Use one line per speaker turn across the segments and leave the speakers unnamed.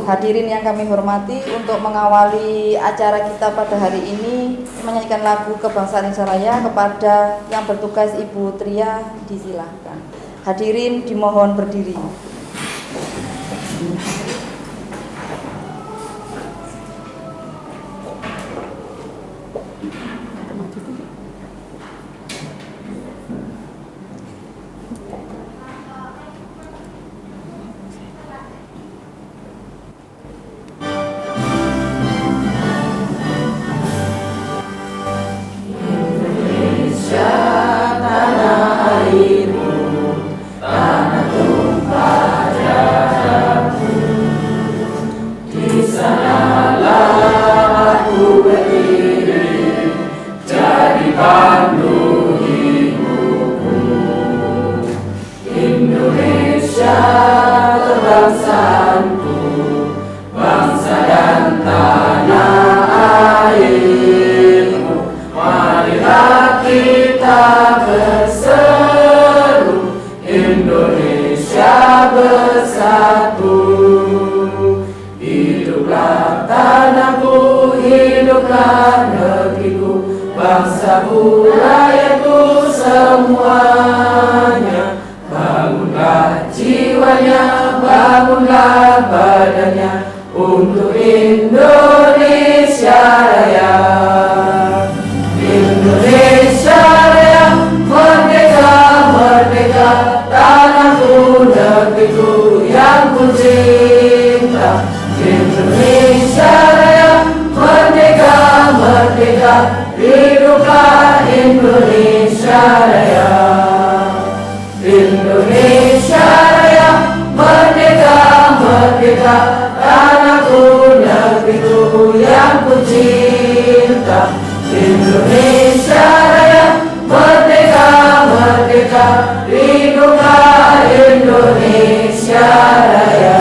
Hadirin yang kami hormati, untuk mengawali acara kita pada hari ini menyanyikan lagu Kebangsaan Indonesia Raya kepada yang bertugas Ibu Tria, disilahkan. Hadirin dimohon berdiri.
Bangsaku, rakyatku semuanya, bangunlah jiwanya, bangunlah badannya untuk Indonesia Raya. Indonesia Raya, merdeka, merdeka, tanahku, negeriku yang ku cinta. Indonesia Raya, merdeka, merdeka, hiduplah Indonesia Raya. Indonesia Raya, merdeka, merdeka, tanahku, negeriku yang ku cinta. Indonesia Raya, merdeka, merdeka, hiduplah Indonesia Raya.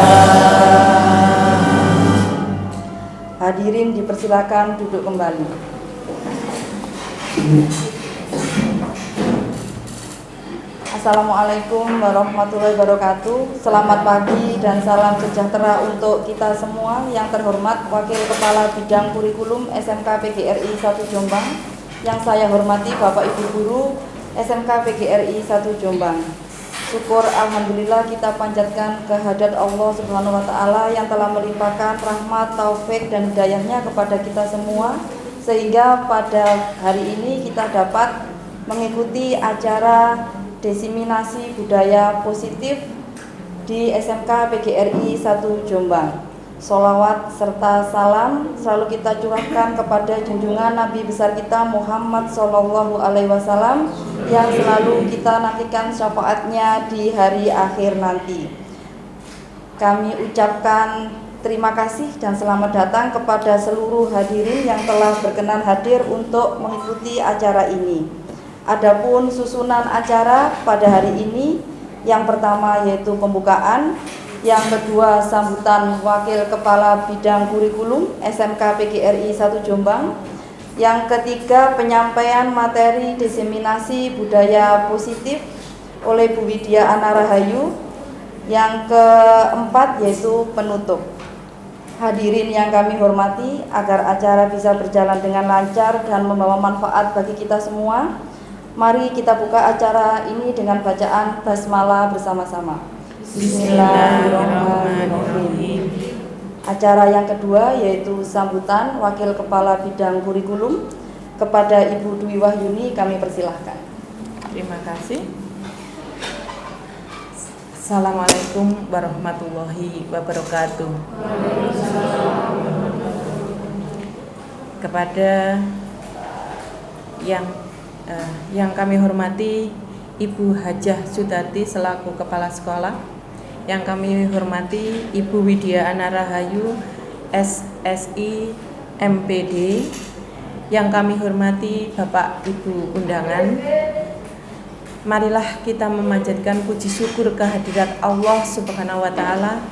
Hadirin dipersilakan duduk kembali. Assalamualaikum warahmatullahi wabarakatuh. Selamat pagi dan salam sejahtera untuk kita semua. Yang terhormat Wakil Kepala Bidang Kurikulum SMK PGRI 1 Jombang, yang saya hormati Bapak Ibu Guru SMK PGRI 1 Jombang. Syukur alhamdulillah kita panjatkan kehadirat Allah Subhanahu wa taala yang telah melimpahkan rahmat, taufik dan hidayahnya kepada kita semua, sehingga pada hari ini kita dapat mengikuti acara diseminasi budaya positif di SMK PGRI 1 Jombang. Sholawat serta salam selalu kita curahkan kepada junjungan Nabi besar kita Muhammad SAW yang selalu kita nantikan syafaatnya di hari akhir nanti. Kami ucapkan terima kasih dan selamat datang kepada seluruh hadirin yang telah berkenan hadir untuk mengikuti acara ini. Adapun susunan acara pada hari ini, yang pertama yaitu pembukaan, yang kedua sambutan Wakil Kepala Bidang Kurikulum SMK PGRI 1 Jombang, yang ketiga penyampaian materi diseminasi budaya positif oleh Bu Widya Ana Rahayu, yang keempat yaitu penutup. Hadirin yang kami hormati, agar acara bisa berjalan dengan lancar dan membawa manfaat bagi kita semua, mari kita buka acara ini dengan bacaan basmalah bersama-sama. Bismillahirrahmanirrahim. Acara yang kedua yaitu sambutan Wakil Kepala Bidang Kurikulum kepada Ibu Dwi Wahyuni, kami persilahkan.
Terima kasih. Assalamualaikum warahmatullahi wabarakatuh. Kepada yang kami hormati Ibu Hajah Sudati selaku Kepala Sekolah, yang kami hormati Ibu Widya Ana Rahayu SSI MPD, yang kami hormati Bapak Ibu undangan, marilah kita memanjatkan puji syukur kehadirat Allah Subhanahu wa taala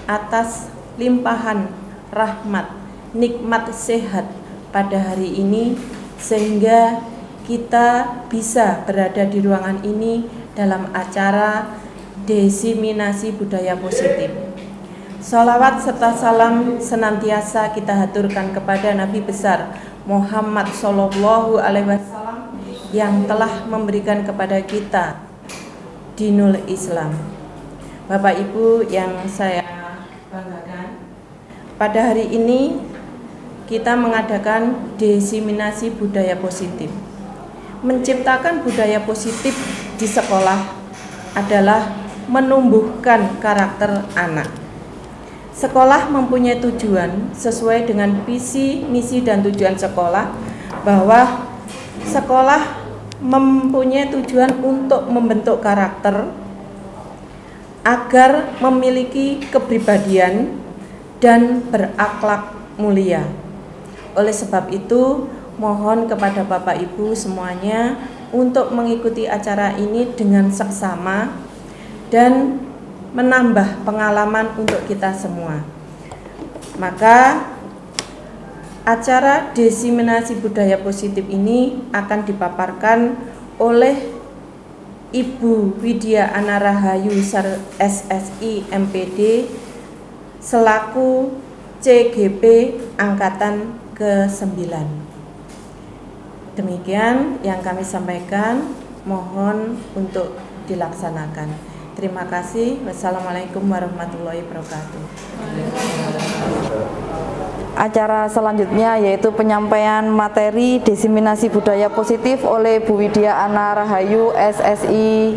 atas limpahan rahmat, nikmat sehat pada hari ini, sehingga kita bisa berada di ruangan ini dalam acara diseminasi budaya positif. Sholawat serta salam senantiasa kita haturkan kepada Nabi besar Muhammad Sallallahu Alaihi Wasallam yang telah memberikan kepada kita dinul Islam. Bapak Ibu yang saya banggakan, pada hari ini kita mengadakan diseminasi budaya positif. Menciptakan budaya positif di sekolah adalah menumbuhkan karakter anak. Sekolah mempunyai tujuan sesuai dengan visi, misi, dan tujuan sekolah, bahwa sekolah mempunyai tujuan untuk membentuk karakter agar memiliki kepribadian dan berakhlak mulia. Oleh sebab itu, mohon kepada Bapak Ibu semuanya untuk mengikuti acara ini dengan seksama dan menambah pengalaman untuk kita semua. Maka acara diseminasi budaya positif ini akan dipaparkan oleh Ibu Widya Ana Rahayu SSI MPD selaku CGP Angkatan ke-9. Demikian yang kami sampaikan, mohon untuk dilaksanakan. Terima kasih. Wassalamualaikum warahmatullahi wabarakatuh.
Acara selanjutnya yaitu penyampaian materi diseminasi budaya positif oleh Bu Widya Ana Rahayu SSI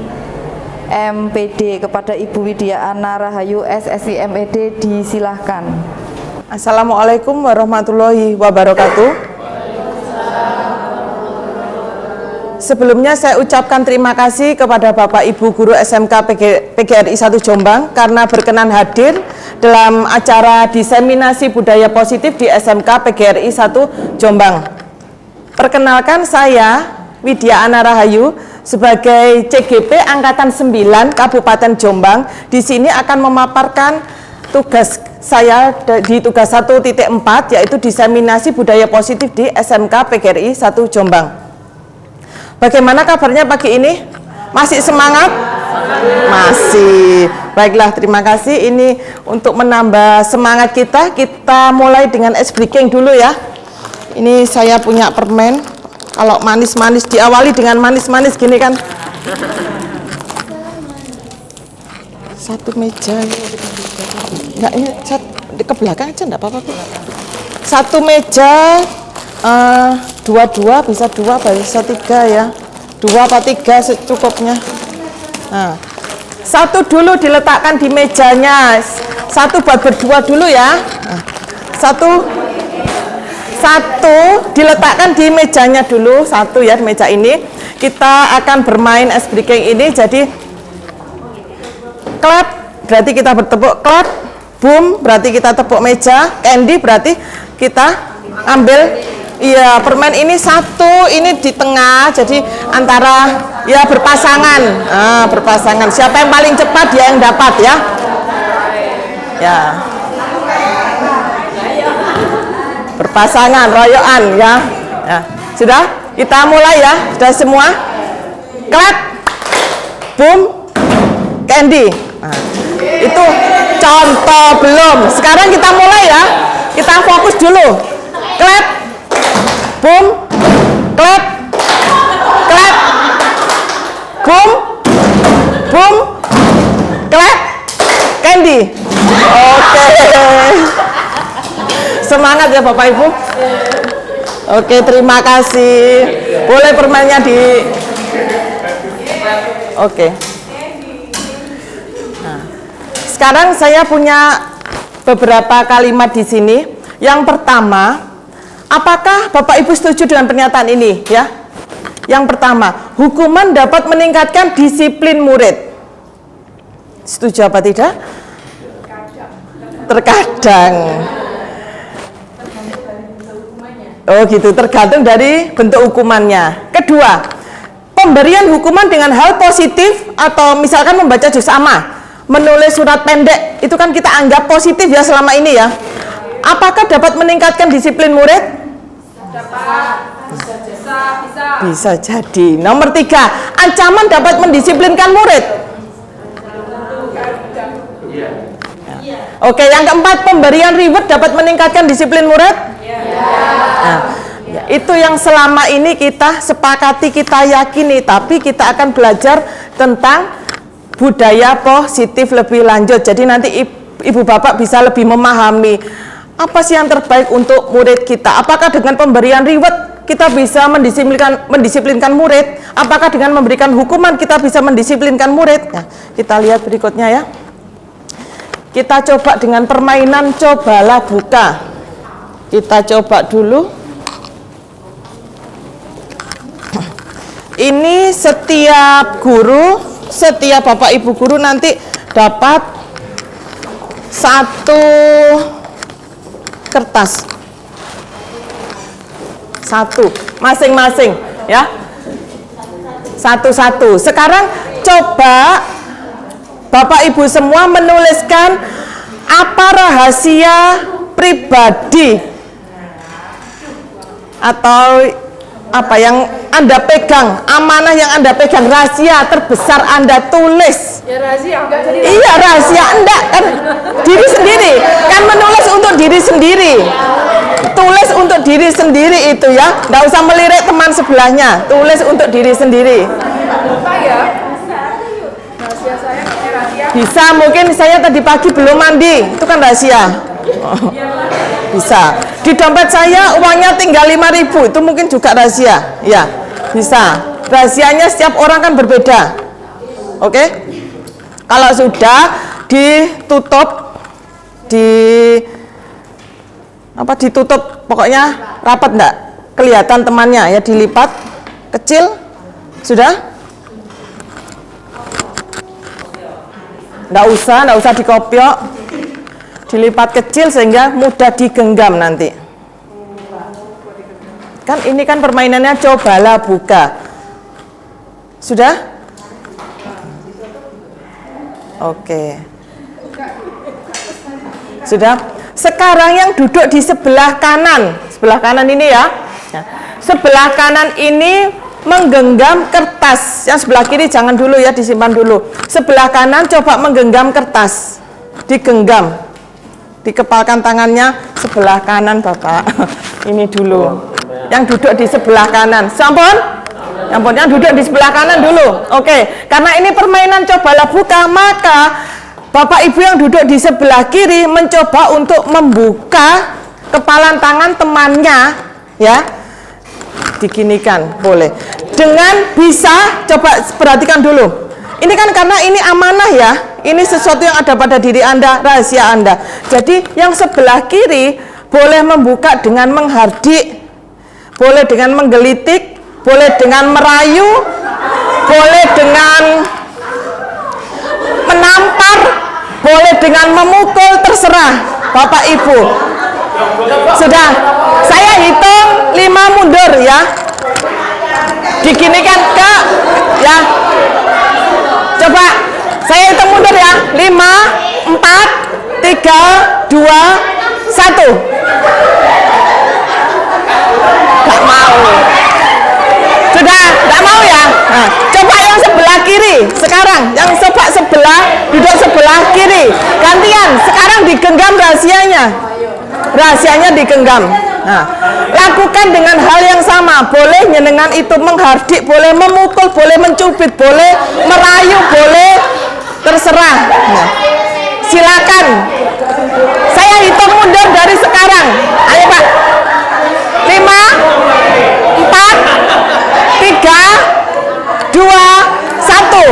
MPD. Kepada Ibu Widya Ana Rahayu SSI MPD disilahkan.
Assalamualaikum warahmatullahi wabarakatuh. Sebelumnya saya ucapkan terima kasih kepada Bapak Ibu Guru SMK PGRI 1 Jombang karena berkenan hadir dalam acara diseminasi budaya positif di SMK PGRI 1 Jombang. Perkenalkan, saya Widya Ana Rahayu sebagai CGP Angkatan 9 Kabupaten Jombang. Di sini akan memaparkan tugas saya di tugas 1.4, yaitu diseminasi budaya positif di SMK PGRI 1 Jombang. Bagaimana kabarnya pagi ini? Masih semangat? Masih. Baiklah, terima kasih. Ini untuk menambah semangat kita mulai dengan es breaking dulu ya. Ini saya punya permen. Kalau manis-manis, diawali dengan manis-manis gini kan. Satu meja. Enggak, ini ke belakang aja, enggak apa-apa. Satu meja, dua bisa 2, bisa 3 ya. 2 apa 3 secukupnya. Nah, 1 dulu diletakkan di mejanya. 1 buat berdua dulu ya. Nah, 1 diletakkan di mejanya dulu. 1 ya, di meja ini. Kita akan bermain ice breaking ini. Jadi clap berarti kita bertepuk, clap, boom berarti kita tepuk meja, candy berarti kita ambil. Iya, permen ini 1, ini di tengah, jadi antara ya berpasangan. Berpasangan. Siapa yang paling cepat dia yang dapat ya. Ya. Berpasangan, royoan ya. Ya. Sudah? Kita mulai ya. Sudah semua? Clap. Boom. Candy. Nah, itu contoh belum. Sekarang kita mulai ya. Kita fokus dulu. Clap. Boom, clap, clap, boom, boom, clap, candy. Oke. Semangat ya Bapak Ibu. Oke, terima kasih. Boleh permainnya di. Oke. Nah, sekarang saya punya beberapa kalimat di sini. Yang pertama, apakah Bapak Ibu setuju dengan pernyataan ini ya? Yang pertama, hukuman dapat meningkatkan disiplin murid. Setuju apa tidak? Terkadang. Oh gitu, tergantung dari bentuk hukumannya. Kedua, pemberian hukuman dengan hal positif atau misalkan membaca juz amma, menulis surat pendek, itu kan kita anggap positif ya selama ini ya. Apakah dapat meningkatkan disiplin murid? Bisa jadi. Nomor 3, ancaman dapat mendisiplinkan murid. Oke, yang keempat, pemberian reward dapat meningkatkan disiplin murid? Nah, ya, itu yang selama ini kita sepakati, kita yakini, tapi kita akan belajar tentang budaya positif lebih lanjut. Jadi nanti ibu bapak bisa lebih memahami apa sih yang terbaik untuk murid kita. Apakah dengan pemberian reward kita bisa mendisiplinkan murid? Apakah dengan memberikan hukuman kita bisa mendisiplinkan murid? Nah, kita lihat berikutnya ya. Kita coba dengan permainan cobalah buka. Kita coba dulu. Ini setiap guru, setiap bapak ibu guru nanti dapat satu kertas. Satu, masing-masing ya. Satu-satu. Sekarang coba Bapak Ibu semua menuliskan apa rahasia pribadi atau apa yang Anda pegang, amanah yang Anda pegang, rahasia terbesar Anda tulis.
Ya rahasia, enggak jadi.
Iya, rahasia Anda kan diri sendiri, kan menulis untuk diri sendiri. Tulis untuk diri sendiri itu ya, nggak usah melirik teman sebelahnya, tulis untuk diri sendiri.
Lupa ya. Rahasia saya rahasia.
Bisa, mungkin saya tadi pagi belum mandi, itu kan rahasia. Bisa. Di dompet saya uangnya tinggal 5.000, itu mungkin juga rahasia. Ya, bisa. Rahasianya setiap orang kan berbeda. Oke? Kalau sudah ditutup, ditutup pokoknya rapat enggak? Kelihatan temannya ya, dilipat kecil. Sudah? Nggak usah dikopiok, dilipat kecil sehingga mudah digenggam nanti. Kan ini kan permainannya cobalah buka. Sudah? Oke. Sudah? Sekarang yang duduk di sebelah kanan ini ya. Sebelah kanan ini menggenggam kertas. Yang sebelah kiri jangan dulu ya, disimpan dulu. Sebelah kanan coba menggenggam kertas, digenggam, dikepalkan tangannya sebelah kanan Bapak. Ini dulu yang duduk di sebelah kanan. Sampun? Yang duduk di sebelah kanan dulu. Oke, karena ini permainan cobalah buka, maka Bapak Ibu yang duduk di sebelah kiri mencoba untuk membuka kepalan tangan temannya ya. Diginikan, boleh. Dengan bisa, coba perhatikan dulu. Ini kan karena ini amanah ya. Ini sesuatu yang ada pada diri Anda, rahasia Anda. Jadi yang sebelah kiri boleh membuka dengan menghardik, boleh dengan menggelitik, boleh dengan merayu, boleh dengan menampar, boleh dengan memukul, terserah Bapak Ibu. Sudah, saya hitung 5 mundur ya. Diginikan Kak ya. Coba saya hitung mundur ya. 5, 4, 3, 2, 1. Gak mau. Sudah, gak mau ya. Nah, coba yang sebelah kiri sekarang. Yang coba duduk sebelah kiri. Gantian, sekarang digenggam rahasianya. Rahasianya digenggam. Nah, lakukan dengan hal yang sama. Boleh nyenengan itu menghardik, boleh memukul, boleh mencubit, boleh merayu, boleh terserah. Nah, silakan. Saya hitung mundur dari sekarang. Ayo Pak. 5, 4, 3, 2, 1.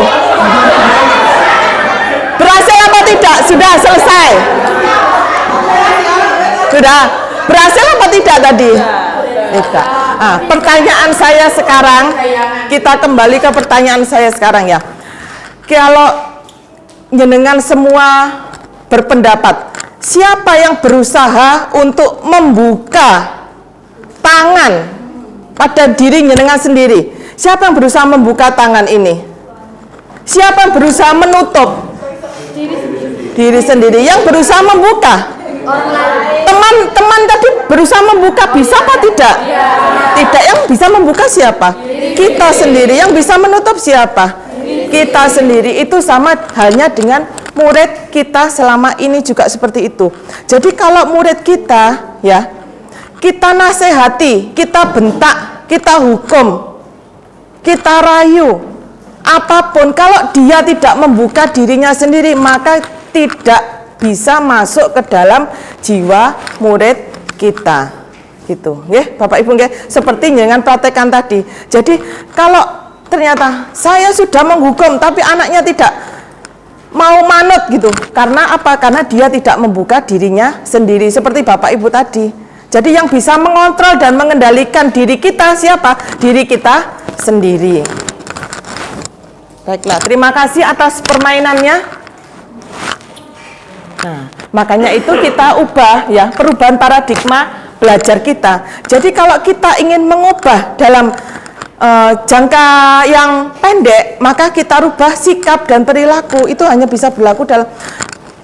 Berhasil apa tidak? Sudah selesai. Sudah berhasil apa tidak tadi? Tidak. Nah, pertanyaan saya sekarang, kita kembali ke pertanyaan saya sekarang ya. Kalau jenengan semua berpendapat, siapa yang berusaha untuk membuka tangan pada diri jenengan sendiri? Siapa yang berusaha membuka tangan ini? Siapa yang berusaha menutup? Diri sendiri. Yang berusaha membuka? Teman-teman tadi berusaha membuka, bisa apa tidak? Tidak. Yang bisa membuka siapa? Kita sendiri. Yang bisa menutup siapa? Kita sendiri. Itu sama halnya dengan murid kita selama ini juga seperti itu. Jadi kalau murid kita ya, kita nasihati, kita bentak, kita hukum, kita rayu, apapun, kalau dia tidak membuka dirinya sendiri, maka tidak bisa masuk ke dalam jiwa murid kita. Gitu, ya, Bapak Ibu, ya, seperti dengan praktekan tadi. Jadi kalau ternyata saya sudah menghukum, tapi anaknya tidak mau manut gitu, karena apa? Karena dia tidak membuka dirinya sendiri, seperti Bapak Ibu tadi. Jadi yang bisa mengontrol dan mengendalikan diri kita siapa? Diri kita sendiri. Baiklah, terima kasih atas permainannya. Nah, makanya itu kita ubah ya, perubahan paradigma belajar kita. Jadi kalau kita ingin mengubah dalam jangka yang pendek, maka kita rubah sikap dan perilaku. Itu hanya bisa berlaku dalam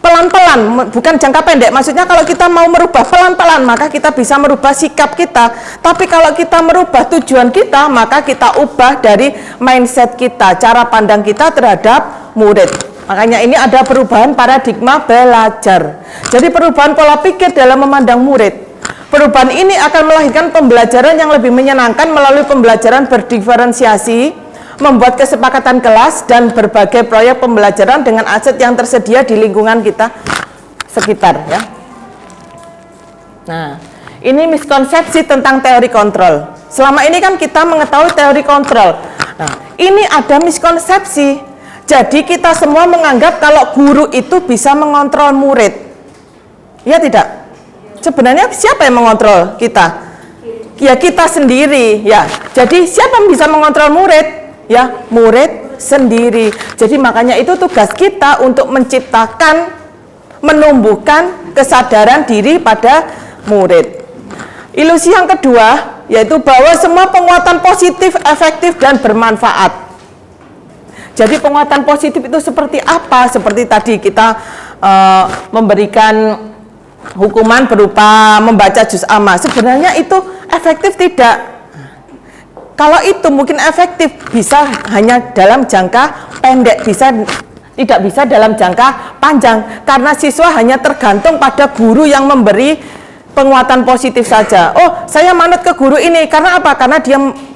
pelan-pelan, bukan jangka pendek. Maksudnya kalau kita mau merubah pelan-pelan, maka kita bisa merubah sikap kita. Tapi kalau kita merubah tujuan kita, maka kita ubah dari mindset kita, cara pandang kita terhadap murid. Makanya ini ada perubahan paradigma belajar. Jadi perubahan pola pikir dalam memandang murid. Perubahan ini akan melahirkan pembelajaran yang lebih menyenangkan melalui pembelajaran berdiferensiasi, membuat kesepakatan kelas, dan berbagai proyek pembelajaran dengan aset yang tersedia di lingkungan kita sekitar. Ya. Nah, ini miskonsepsi tentang teori kontrol. Selama ini kan kita mengetahui teori kontrol. Nah, ini ada miskonsepsi. Jadi kita semua menganggap kalau guru itu bisa mengontrol murid. Ya tidak? Sebenarnya siapa yang mengontrol kita? Ya kita sendiri ya. Jadi siapa yang bisa mengontrol murid? Ya murid sendiri. Jadi makanya itu tugas kita untuk menciptakan, menumbuhkan kesadaran diri pada murid. Ilusi yang kedua yaitu bahwa semua penguatan positif, efektif, dan bermanfaat. Jadi penguatan positif itu seperti apa? Seperti tadi kita memberikan hukuman berupa membaca juz amma. Sebenarnya itu efektif tidak? Kalau itu mungkin efektif, bisa hanya dalam jangka pendek, tidak bisa dalam jangka panjang, karena siswa hanya tergantung pada guru yang memberi penguatan positif saja. Oh, saya manut ke guru ini karena apa? Karena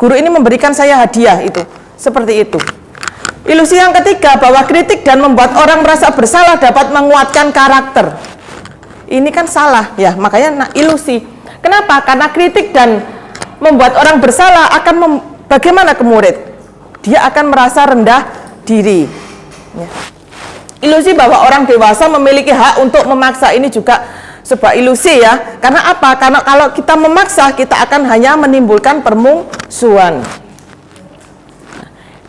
guru ini memberikan saya hadiah, itu seperti itu. Ilusi yang ketiga bahwa kritik dan membuat orang merasa bersalah dapat menguatkan karakter. Ini kan salah ya, makanya ilusi. Kenapa? Karena kritik dan membuat orang bersalah akan bagaimana ke murid? Dia akan merasa rendah diri. Ya. Ilusi bahwa orang dewasa memiliki hak untuk memaksa, ini juga sebuah ilusi ya. Karena apa? Karena kalau kita memaksa, kita akan hanya menimbulkan permusuhan.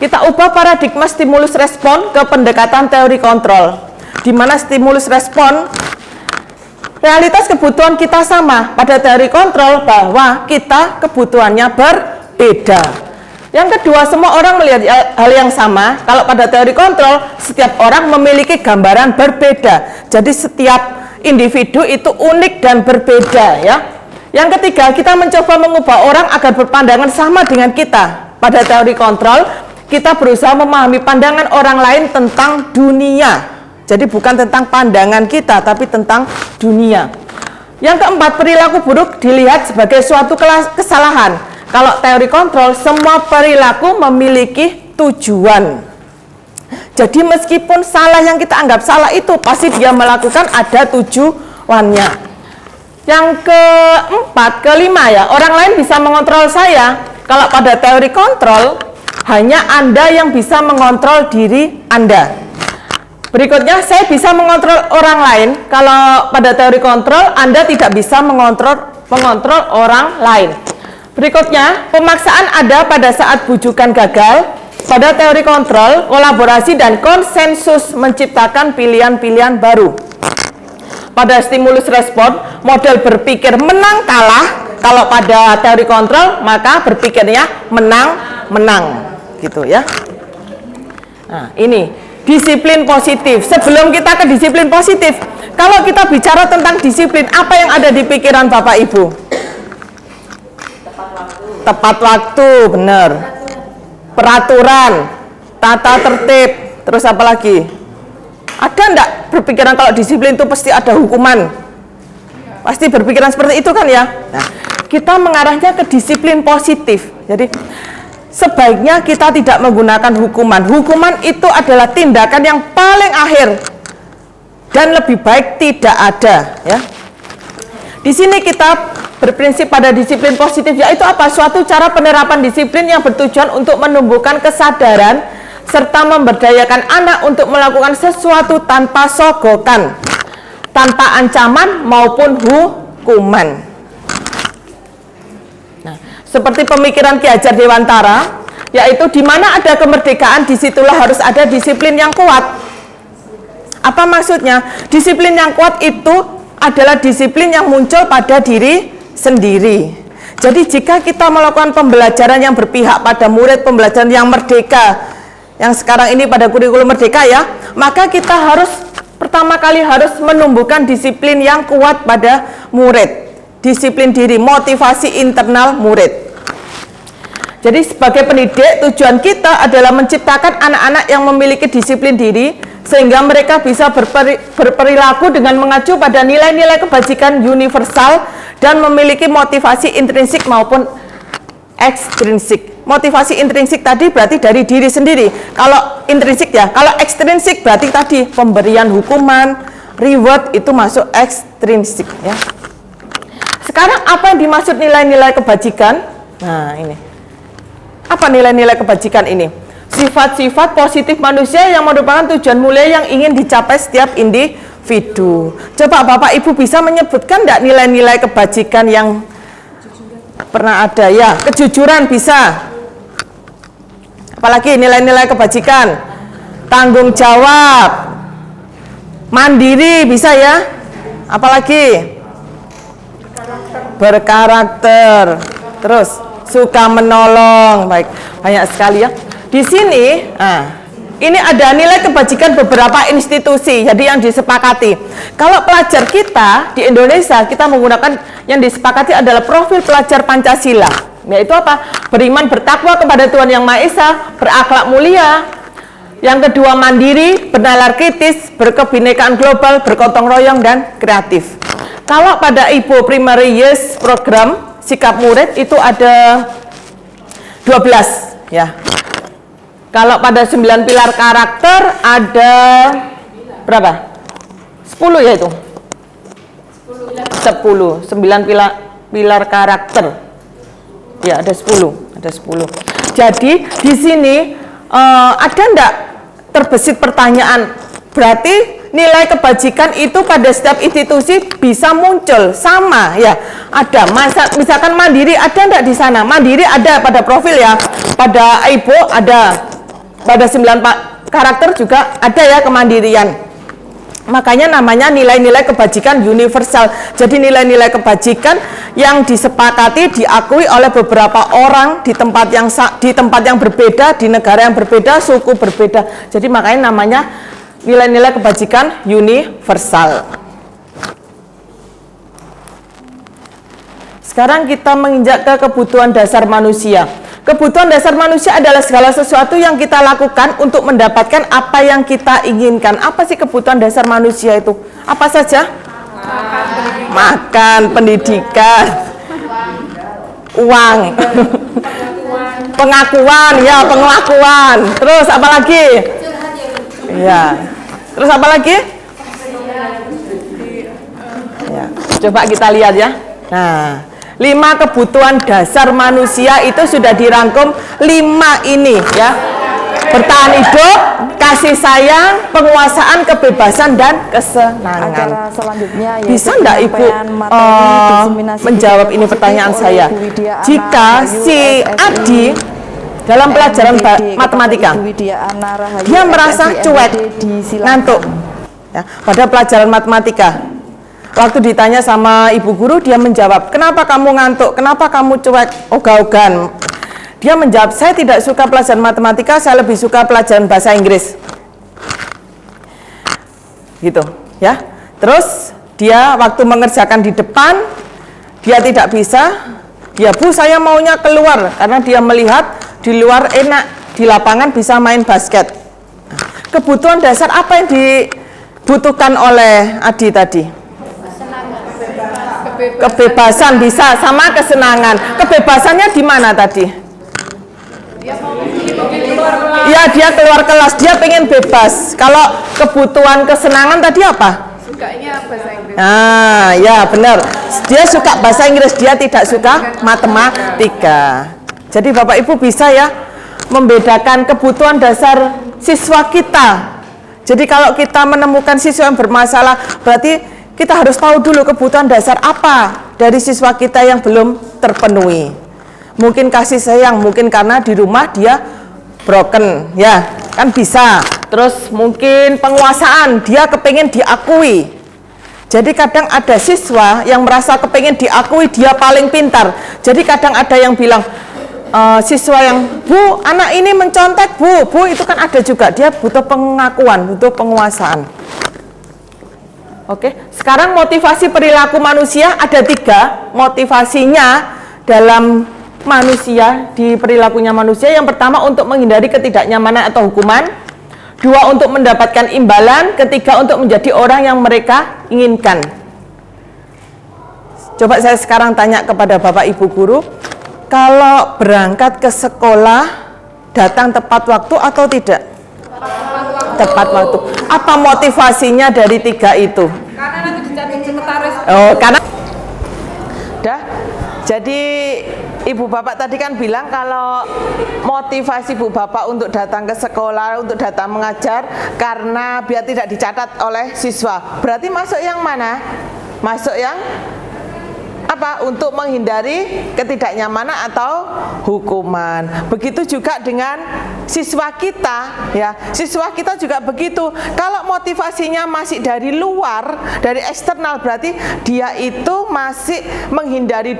Kita ubah paradigma stimulus respon ke pendekatan teori kontrol, di mana stimulus respon realitas kebutuhan kita sama. Pada teori kontrol bahwa kita kebutuhannya berbeda. Yang kedua, semua orang melihat hal yang sama. Kalau pada teori kontrol, setiap orang memiliki gambaran berbeda. Jadi setiap individu itu unik dan berbeda ya. Yang ketiga, kita mencoba mengubah orang agar berpandangan sama dengan kita. Pada teori kontrol, kita berusaha memahami pandangan orang lain tentang dunia. Jadi bukan tentang pandangan kita, tapi tentang dunia. Yang keempat, perilaku buruk dilihat sebagai suatu kesalahan. Kalau teori kontrol, semua perilaku memiliki tujuan. Jadi meskipun salah yang kita anggap salah itu, pasti dia melakukan ada tujuannya. Yang keempat, kelima ya, orang lain bisa mengontrol saya. Kalau pada teori kontrol, hanya Anda yang bisa mengontrol diri Anda. Berikutnya, saya bisa mengontrol orang lain. Kalau pada teori kontrol, Anda tidak bisa mengontrol orang lain. Berikutnya, pemaksaan ada pada saat bujukan gagal. Pada teori kontrol, kolaborasi dan konsensus menciptakan pilihan-pilihan baru. Pada stimulus respon, model berpikir menang kalah. Kalau pada teori kontrol, maka berpikirnya menang-menang. Gitu ya. Nah, ini disiplin positif. Sebelum kita ke disiplin positif, kalau kita bicara tentang disiplin, apa yang ada di pikiran Bapak Ibu? Tepat waktu, benar. Peraturan, tata tertib, terus apa lagi? Ada enggak berpikiran kalau disiplin itu pasti ada hukuman. Pasti berpikiran seperti itu kan ya. Nah, kita mengarahnya ke disiplin positif. Jadi sebaiknya kita tidak menggunakan hukuman. Hukuman itu adalah tindakan yang paling akhir dan lebih baik tidak ada ya. Di sini kita berprinsip pada disiplin positif, yaitu apa? Suatu cara penerapan disiplin yang bertujuan untuk menumbuhkan kesadaran serta memberdayakan anak untuk melakukan sesuatu tanpa sogokan, tanpa ancaman maupun hukuman. Nah, seperti pemikiran Ki Hajar Dewantara, yaitu di mana ada kemerdekaan, disitulah harus ada disiplin yang kuat. Apa maksudnya? Disiplin yang kuat itu adalah disiplin yang muncul pada diri sendiri. Jadi jika kita melakukan pembelajaran yang berpihak pada murid, pembelajaran yang merdeka, yang sekarang ini pada kurikulum merdeka ya, maka kita harus pertama kali harus menumbuhkan disiplin yang kuat pada murid. Disiplin diri, motivasi internal murid. Jadi sebagai pendidik, tujuan kita adalah menciptakan anak-anak yang memiliki disiplin diri, sehingga mereka bisa berperilaku dengan mengacu pada nilai-nilai kebajikan universal dan memiliki motivasi intrinsik maupun ekstrinsik. Motivasi intrinsik tadi berarti dari diri sendiri. Kalau intrinsik ya, kalau ekstrinsik berarti tadi pemberian hukuman, reward itu masuk ekstrinsik ya. Sekarang apa yang dimaksud nilai-nilai kebajikan? Nah, ini. Apa nilai-nilai kebajikan ini? Sifat-sifat positif manusia yang merupakan tujuan mulia yang ingin dicapai setiap individu. Coba Bapak Ibu bisa menyebutkan enggak nilai-nilai kebajikan yang pernah ada ya? Kejujuran bisa. Apalagi nilai-nilai kebajikan? Tanggung jawab. Mandiri bisa ya? Apalagi? Berkarakter. Terus suka menolong. Baik, banyak sekali ya. Di sini, ini ada nilai kebajikan beberapa institusi, jadi yang disepakati. Kalau pelajar kita di Indonesia, kita menggunakan yang disepakati adalah profil pelajar Pancasila, yaitu apa? Beriman bertakwa kepada Tuhan Yang Maha Esa, berakhlak mulia. Yang kedua mandiri, bernalar kritis, berkebinekaan global, bergotong royong, dan kreatif. Kalau pada Ibu Primary Years program sikap murid itu ada 12 ya. Kalau pada 9 pilar karakter ada berapa? 10 ya itu? 10. 9 pilar karakter. Ya, ada 10. Ada 10. Jadi, di sini ada enggak terbesit pertanyaan? Berarti nilai kebajikan itu pada setiap institusi bisa muncul sama ya. Ada misalkan mandiri ada enggak di sana? Mandiri ada pada profil ya. Pada Ibu ada. Pada 9 karakter juga ada ya kemandirian. Makanya namanya nilai-nilai kebajikan universal. Jadi nilai-nilai kebajikan yang disepakati, diakui oleh beberapa orang di tempat yang berbeda, di negara yang berbeda, suku berbeda. Jadi makanya namanya nilai-nilai kebajikan universal. Sekarang kita menginjak ke kebutuhan dasar manusia. Kebutuhan dasar manusia adalah segala sesuatu yang kita lakukan untuk mendapatkan apa yang kita inginkan. Apa sih kebutuhan dasar manusia itu? Apa saja? Makan, pendidikan, uang, pengakuan, ya pengakuan. Terus apa lagi? Ya. Terus apa lagi? Ya. Coba kita lihat ya. Nah. 5 kebutuhan dasar manusia itu sudah dirangkum 5 ini ya. Bertahan hidup, kasih sayang, penguasaan, kebebasan, dan kesenangan.
Acara selanjutnya
bisa enggak Ibu menjawab ini pertanyaan saya? Jika si Adi dalam pelajaran matematika dia merasa cuek, ngantuk ya, pada pelajaran matematika. Waktu ditanya sama ibu guru, dia menjawab, kenapa kamu ngantuk? Kenapa kamu cuek, ogah-ogahan? Dia menjawab, saya tidak suka pelajaran matematika, saya lebih suka pelajaran bahasa Inggris. Gitu, ya. Terus dia waktu mengerjakan di depan, dia tidak bisa. Dia, Bu, saya maunya keluar, karena dia melihat di luar enak, di lapangan bisa main basket. Kebutuhan dasar apa yang dibutuhkan oleh Adi tadi? Kebebasan bisa sama kesenangan. Kebebasannya di mana tadi? Ya, dia keluar kelas, dia pengen bebas. Kalau kebutuhan kesenangan tadi apa?
Sukanya bahasa Inggris.
Ah, ya benar. Dia suka bahasa Inggris, dia tidak suka matematika. Jadi Bapak Ibu bisa ya membedakan kebutuhan dasar siswa kita. Jadi kalau kita menemukan siswa yang bermasalah, berarti kita harus tahu dulu kebutuhan dasar apa dari siswa kita yang belum terpenuhi. Mungkin kasih sayang, mungkin karena di rumah dia broken, ya kan bisa. Terus mungkin penguasaan, dia kepengen diakui. Jadi kadang ada siswa yang merasa kepengen diakui dia paling pintar. Jadi kadang ada yang bilang, siswa yang, Bu, anak ini mencontek, Bu, itu kan ada juga, dia butuh pengakuan, butuh penguasaan. Oke, sekarang motivasi perilaku manusia ada 3 motivasinya dalam manusia, di perilakunya manusia. Yang pertama untuk menghindari ketidaknyamanan atau hukuman, 2 untuk mendapatkan imbalan, 3 untuk menjadi orang yang mereka inginkan. Coba saya sekarang tanya kepada Bapak Ibu guru, kalau berangkat ke sekolah datang tepat waktu atau tidak? Tepat waktu. Apa motivasinya dari 3 itu?
Karena nanti dicatat sekretaris.
Oh, karena jadi Ibu Bapak tadi kan bilang kalau motivasi Ibu Bapak untuk datang ke sekolah, untuk datang mengajar karena biar tidak dicatat oleh siswa. Berarti masuk yang mana? Masuk yang apa? Untuk menghindari ketidaknyamanan atau hukuman. Begitu juga dengan siswa kita, ya. Siswa kita juga begitu. Kalau motivasinya masih dari luar, dari eksternal, berarti dia itu masih menghindari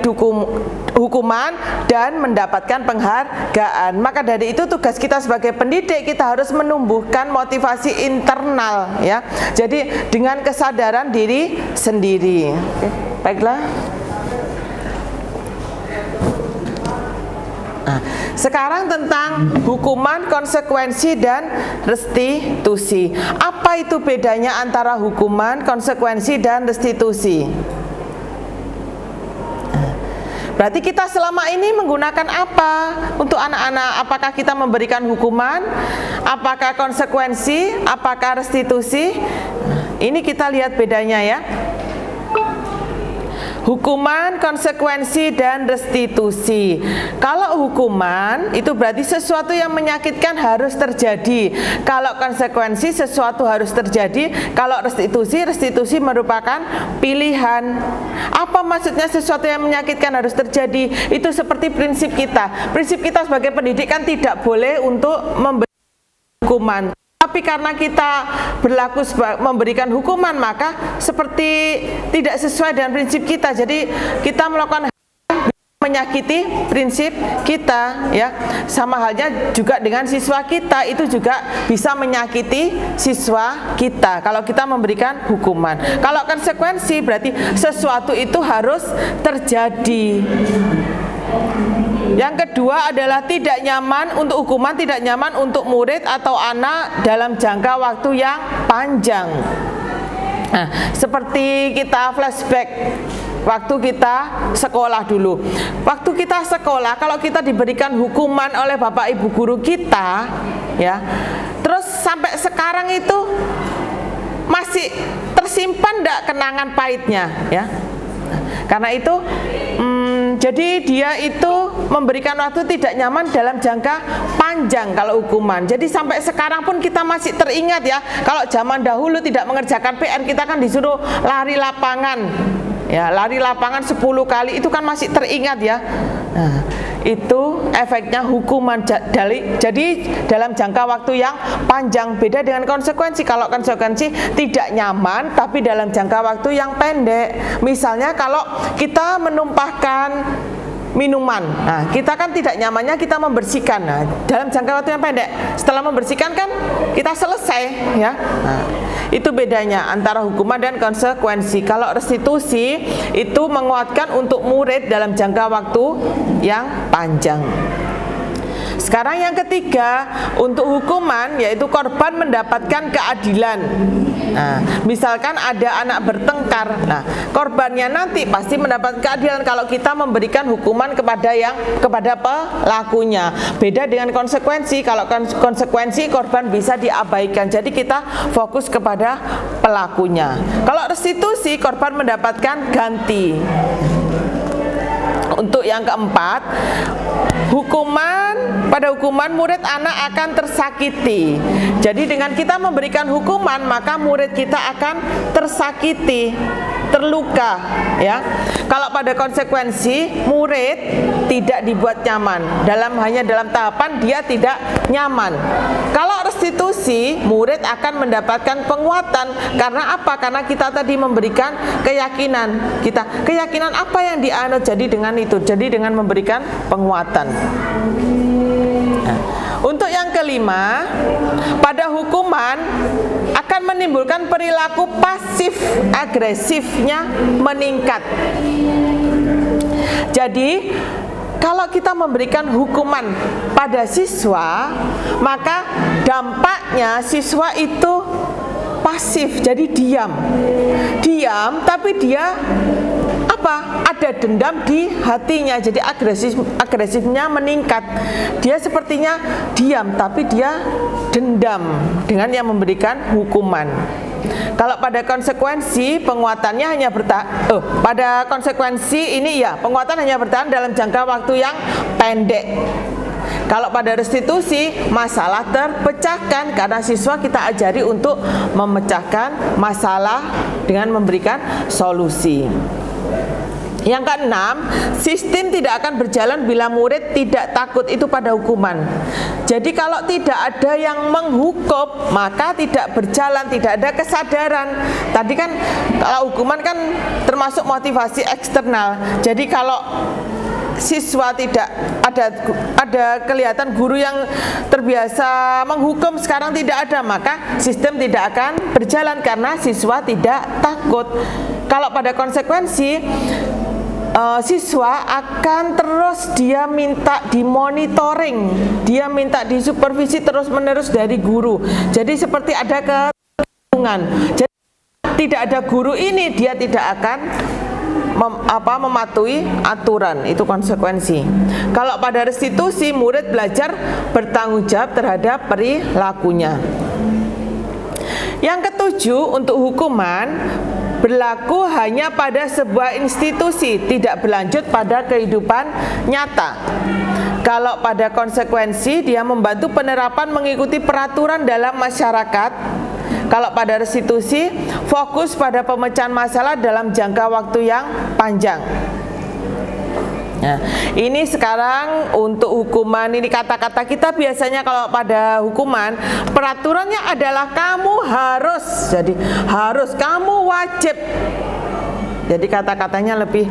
hukuman dan mendapatkan penghargaan. Maka dari itu tugas kita sebagai pendidik, kita harus menumbuhkan motivasi internal, ya. Jadi dengan kesadaran diri sendiri. Oke, baiklah. Nah, sekarang tentang hukuman, konsekuensi, dan restitusi. Apa itu bedanya antara hukuman, konsekuensi, dan restitusi? Berarti kita selama ini menggunakan apa untuk anak-anak? Apakah kita memberikan hukuman? Apakah konsekuensi? Apakah restitusi? Ini kita lihat bedanya ya. Hukuman, konsekuensi, dan restitusi. Kalau hukuman itu berarti sesuatu yang menyakitkan harus terjadi. Kalau konsekuensi sesuatu harus terjadi. Kalau restitusi merupakan pilihan. Apa maksudnya sesuatu yang menyakitkan harus terjadi? Itu seperti prinsip kita. Prinsip kita sebagai pendidik kan tidak boleh untuk memberikan hukuman. Tapi karena kita berlaku memberikan hukuman, maka seperti tidak sesuai dengan prinsip kita. Jadi kita melakukan menyakiti prinsip kita, ya. Sama halnya juga dengan siswa kita, itu juga bisa menyakiti siswa kita kalau kita memberikan hukuman. Kalau konsekuensi berarti sesuatu itu harus terjadi. Yang kedua adalah tidak nyaman untuk hukuman, tidak nyaman untuk murid atau anak dalam jangka waktu yang panjang. Nah, seperti kita flashback waktu kita sekolah dulu. Waktu kita sekolah, kalau kita diberikan hukuman oleh Bapak Ibu guru kita, ya, terus sampai sekarang itu masih tersimpan enggak kenangan pahitnya, ya. Karena itu jadi dia itu memberikan waktu tidak nyaman dalam jangka panjang kalau hukuman. Jadi sampai sekarang pun kita masih teringat ya. Kalau zaman dahulu tidak mengerjakan PR, kita kan disuruh lari lapangan. Ya, lari lapangan 10 kali itu kan masih teringat ya. Nah, itu efeknya hukuman. Jadi dalam jangka waktu yang panjang, beda dengan konsekuensi. Kalau konsekuensi tidak nyaman tapi dalam jangka waktu yang pendek. Misalnya kalau kita menumpahkan minuman, nah kita kan tidak nyamannya kita membersihkan. Nah, dalam jangka waktu yang pendek, setelah membersihkan kan kita selesai, ya. Nah, itu bedanya antara hukuman dan konsekuensi. Kalau restitusi itu menguatkan untuk murid dalam jangka waktu yang panjang. Sekarang yang ketiga, untuk hukuman yaitu korban mendapatkan keadilan. Nah, misalkan ada anak bertengkar, nah korbannya nanti pasti mendapat keadilan kalau kita memberikan hukuman kepada pelakunya. Beda dengan konsekuensi, kalau konsekuensi korban bisa diabaikan. Jadi kita fokus kepada pelakunya. Kalau restitusi, korban mendapatkan ganti. Untuk yang keempat, pada hukuman murid anak akan tersakiti. Jadi dengan kita memberikan hukuman, maka murid kita akan tersakiti, terluka, ya. Kalau pada konsekuensi, murid tidak dibuat nyaman. Hanya dalam tahapan dia tidak nyaman. Kalau restitusi, murid akan mendapatkan penguatan. Karena apa? Karena kita tadi memberikan keyakinan kita. Keyakinan apa yang dianut, jadi dengan itu. Jadi dengan memberikan penguatan. Nah, untuk yang kelima, pada hukuman akan menimbulkan perilaku pasif agresifnya meningkat. Jadi kalau kita memberikan hukuman pada siswa, maka dampaknya siswa itu pasif, jadi diam, tapi dia ada dendam di hatinya, jadi agresifnya meningkat. Dia sepertinya diam, tapi dia dendam dengan yang memberikan hukuman. Kalau pada konsekuensi, penguatannya hanya pada konsekuensi ini ya, penguatan hanya bertahan dalam jangka waktu yang pendek. Kalau pada restitusi, masalah terpecahkan karena siswa kita ajari untuk memecahkan masalah dengan memberikan solusi. Yang keenam, sistem tidak akan berjalan bila murid tidak takut itu pada hukuman. Jadi kalau tidak ada yang menghukum, maka tidak berjalan, tidak ada kesadaran. Tadi kan kalau hukuman kan termasuk motivasi eksternal. Jadi kalau siswa tidak ada kelihatan guru yang terbiasa menghukum sekarang tidak ada, maka sistem tidak akan berjalan karena siswa tidak takut. Kalau pada konsekuensi, siswa akan terus dia minta dimonitoring, dia minta disupervisi terus-menerus dari guru. Jadi seperti ada ketergantungan. Jadi tidak ada guru ini, dia tidak akan mematuhi aturan. Itu konsekuensi. Kalau pada restitusi, murid belajar bertanggung jawab terhadap perilakunya. Yang ketujuh, untuk hukuman berlaku hanya pada sebuah institusi, tidak berlanjut pada kehidupan nyata. Kalau pada konsekuensi, dia membantu penerapan mengikuti peraturan dalam masyarakat. Kalau pada restitusi, fokus pada pemecahan masalah dalam jangka waktu yang panjang. Nah, ini sekarang untuk hukuman, ini kata-kata kita biasanya kalau pada hukuman, peraturannya adalah kamu harus, jadi harus, kamu wajib. Jadi kata-katanya lebih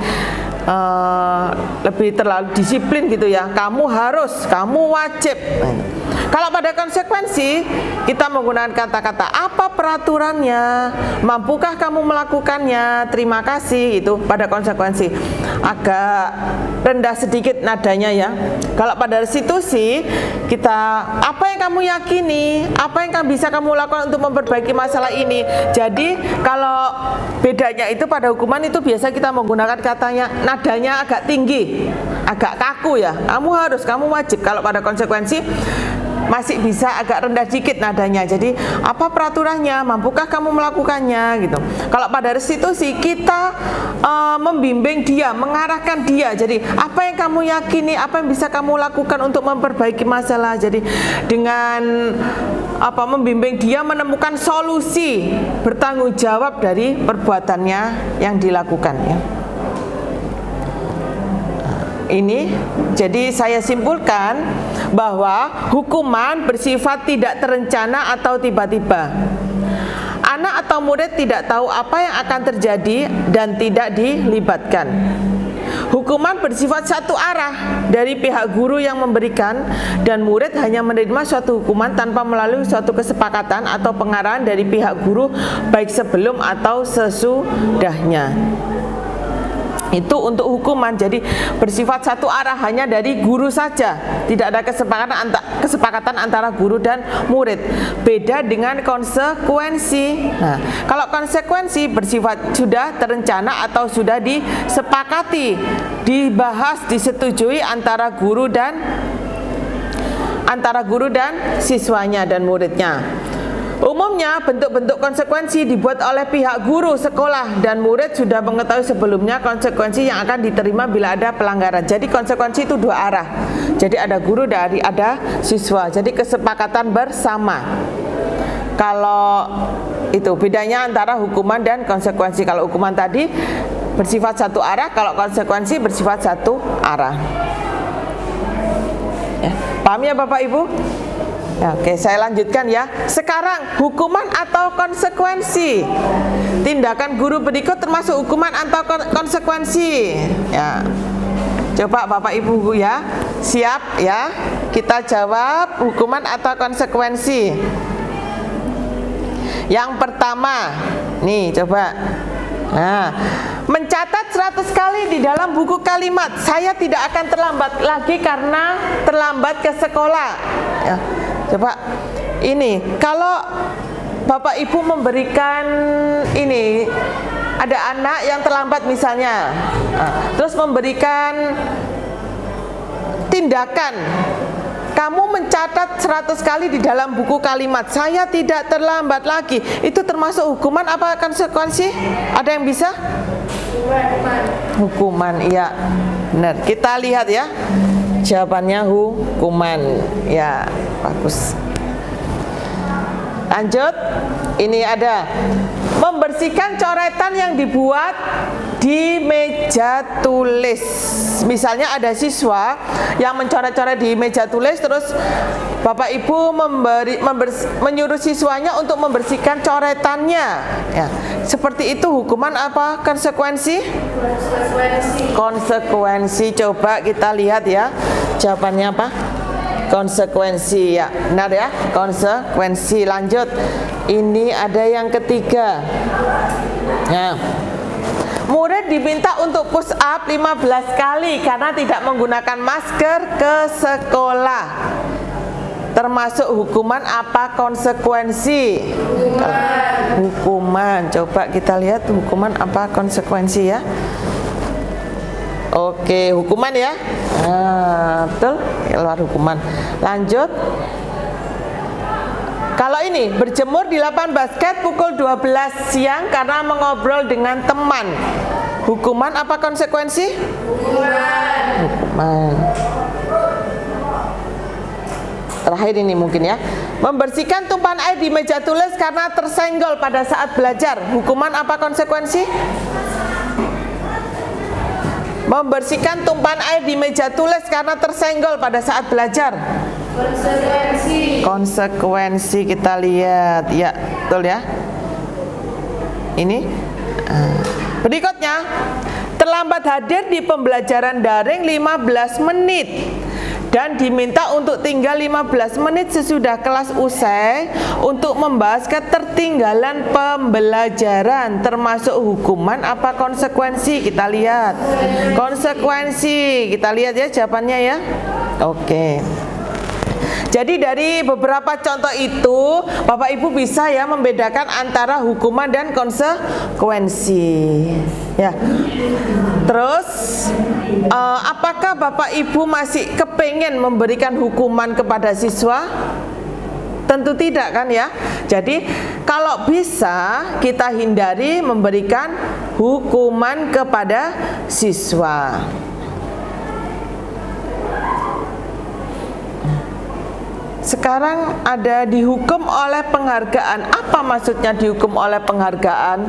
terlalu disiplin gitu ya, kamu harus, kamu wajib. Kalau pada konsekuensi, kita menggunakan kata-kata apa peraturannya, mampukah kamu melakukannya, terima kasih. Itu pada konsekuensi agak rendah sedikit nadanya ya. Kalau pada restitusi, kita apa yang kamu yakini, apa yang bisa kamu lakukan untuk memperbaiki masalah ini. Jadi kalau bedanya itu pada hukuman itu biasa kita menggunakan katanya nadanya agak tinggi, agak kaku ya, kamu harus, kamu wajib. Kalau pada konsekuensi masih bisa agak rendah dikit nadanya. Jadi apa peraturannya, mampukah kamu melakukannya gitu. Kalau pada restitusi kita membimbing dia, mengarahkan dia. Jadi apa yang kamu yakini, apa yang bisa kamu lakukan untuk memperbaiki masalah. Jadi dengan membimbing dia menemukan solusi, bertanggung jawab dari perbuatannya yang dilakukan ya. Ini jadi saya simpulkan bahwa hukuman bersifat tidak terencana atau tiba-tiba. Anak atau murid tidak tahu apa yang akan terjadi dan tidak dilibatkan. Hukuman bersifat satu arah dari pihak guru yang memberikan, dan murid hanya menerima suatu hukuman tanpa melalui suatu kesepakatan atau pengarahan dari pihak guru baik sebelum atau sesudahnya. itu untuk hukuman, jadi bersifat satu arah, hanya dari guru saja, tidak ada kesepakatan antara guru dan murid. Beda dengan konsekuensi. Nah, kalau konsekuensi bersifat sudah terencana atau sudah disepakati, dibahas, disetujui antara guru dan siswanya dan muridnya. Umumnya bentuk-bentuk konsekuensi dibuat oleh pihak guru, sekolah, dan murid sudah mengetahui sebelumnya konsekuensi yang akan diterima bila ada pelanggaran. Jadi konsekuensi itu dua arah. Jadi ada guru dan ada siswa. Jadi kesepakatan bersama. Kalau itu bedanya antara hukuman dan konsekuensi. Kalau hukuman tadi bersifat satu arah, kalau konsekuensi bersifat satu arah. Ya, paham ya Bapak Ibu? Ya, oke, saya lanjutkan ya. Sekarang hukuman atau konsekuensi. Tindakan guru berikut termasuk hukuman atau konsekuensi. Ya. Coba Bapak Ibu ya, siap ya. Kita jawab hukuman atau konsekuensi. Yang pertama, nih coba. Nah, mencatat 100 kali di dalam buku kalimat, saya tidak akan terlambat lagi karena terlambat ke sekolah. Ya. Coba ini, kalau Bapak Ibu memberikan ini, ada anak yang terlambat misalnya, terus memberikan tindakan, kamu mencatat 100 kali di dalam buku kalimat, saya tidak terlambat lagi, itu termasuk hukuman apa konsekuensi? Ada yang bisa? Hukuman, iya benar. Kita lihat ya, jawabannya hukuman. Ya, bagus. Lanjut. Ini ada membersihkan coretan yang dibuat di meja tulis. Misalnya ada siswa yang mencoret-coret di meja tulis, terus Bapak Ibu menyuruh siswanya untuk membersihkan coretannya. Ya, seperti itu hukuman apa konsekuensi? Konsekuensi. Coba kita lihat ya, jawabannya apa? Konsekuensi, ya benar ya, konsekuensi. Lanjut, ini ada yang ketiga. Nah, murid diminta untuk push up 15 kali karena tidak menggunakan masker ke sekolah. Termasuk hukuman apa konsekuensi? Hukuman. Coba kita lihat hukuman apa konsekuensi ya. Oke, hukuman ya. Nah, betul, keluar hukuman. Lanjut. Kalau ini berjemur di lapangan basket pukul 12 siang karena mengobrol dengan teman. Hukuman apa konsekuensi? Hukuman. Terakhir ini mungkin ya. Membersihkan tumpahan air di meja tulis karena tersenggol pada saat belajar. Hukuman apa konsekuensi? Membersihkan tumpahan air di meja tulis karena tersenggol pada saat belajar. Konsekuensi kita lihat. Ya, betul ya. Ini berikutnya, terlambat hadir di pembelajaran daring 15 menit dan diminta untuk tinggal 15 menit sesudah kelas usai untuk membahas ketertinggalan pembelajaran. Termasuk hukuman apa konsekuensi? Kita lihat. Konsekuensi. Kita lihat ya jawabannya ya. Oke. Jadi dari beberapa contoh itu Bapak Ibu bisa ya membedakan antara hukuman dan konsekuensi. Ya. Terus apakah Bapak Ibu masih kepingin memberikan hukuman kepada siswa? Tentu tidak kan ya. Jadi kalau bisa kita hindari memberikan hukuman kepada siswa. Sekarang ada dihukum oleh penghargaan. Apa maksudnya dihukum oleh penghargaan?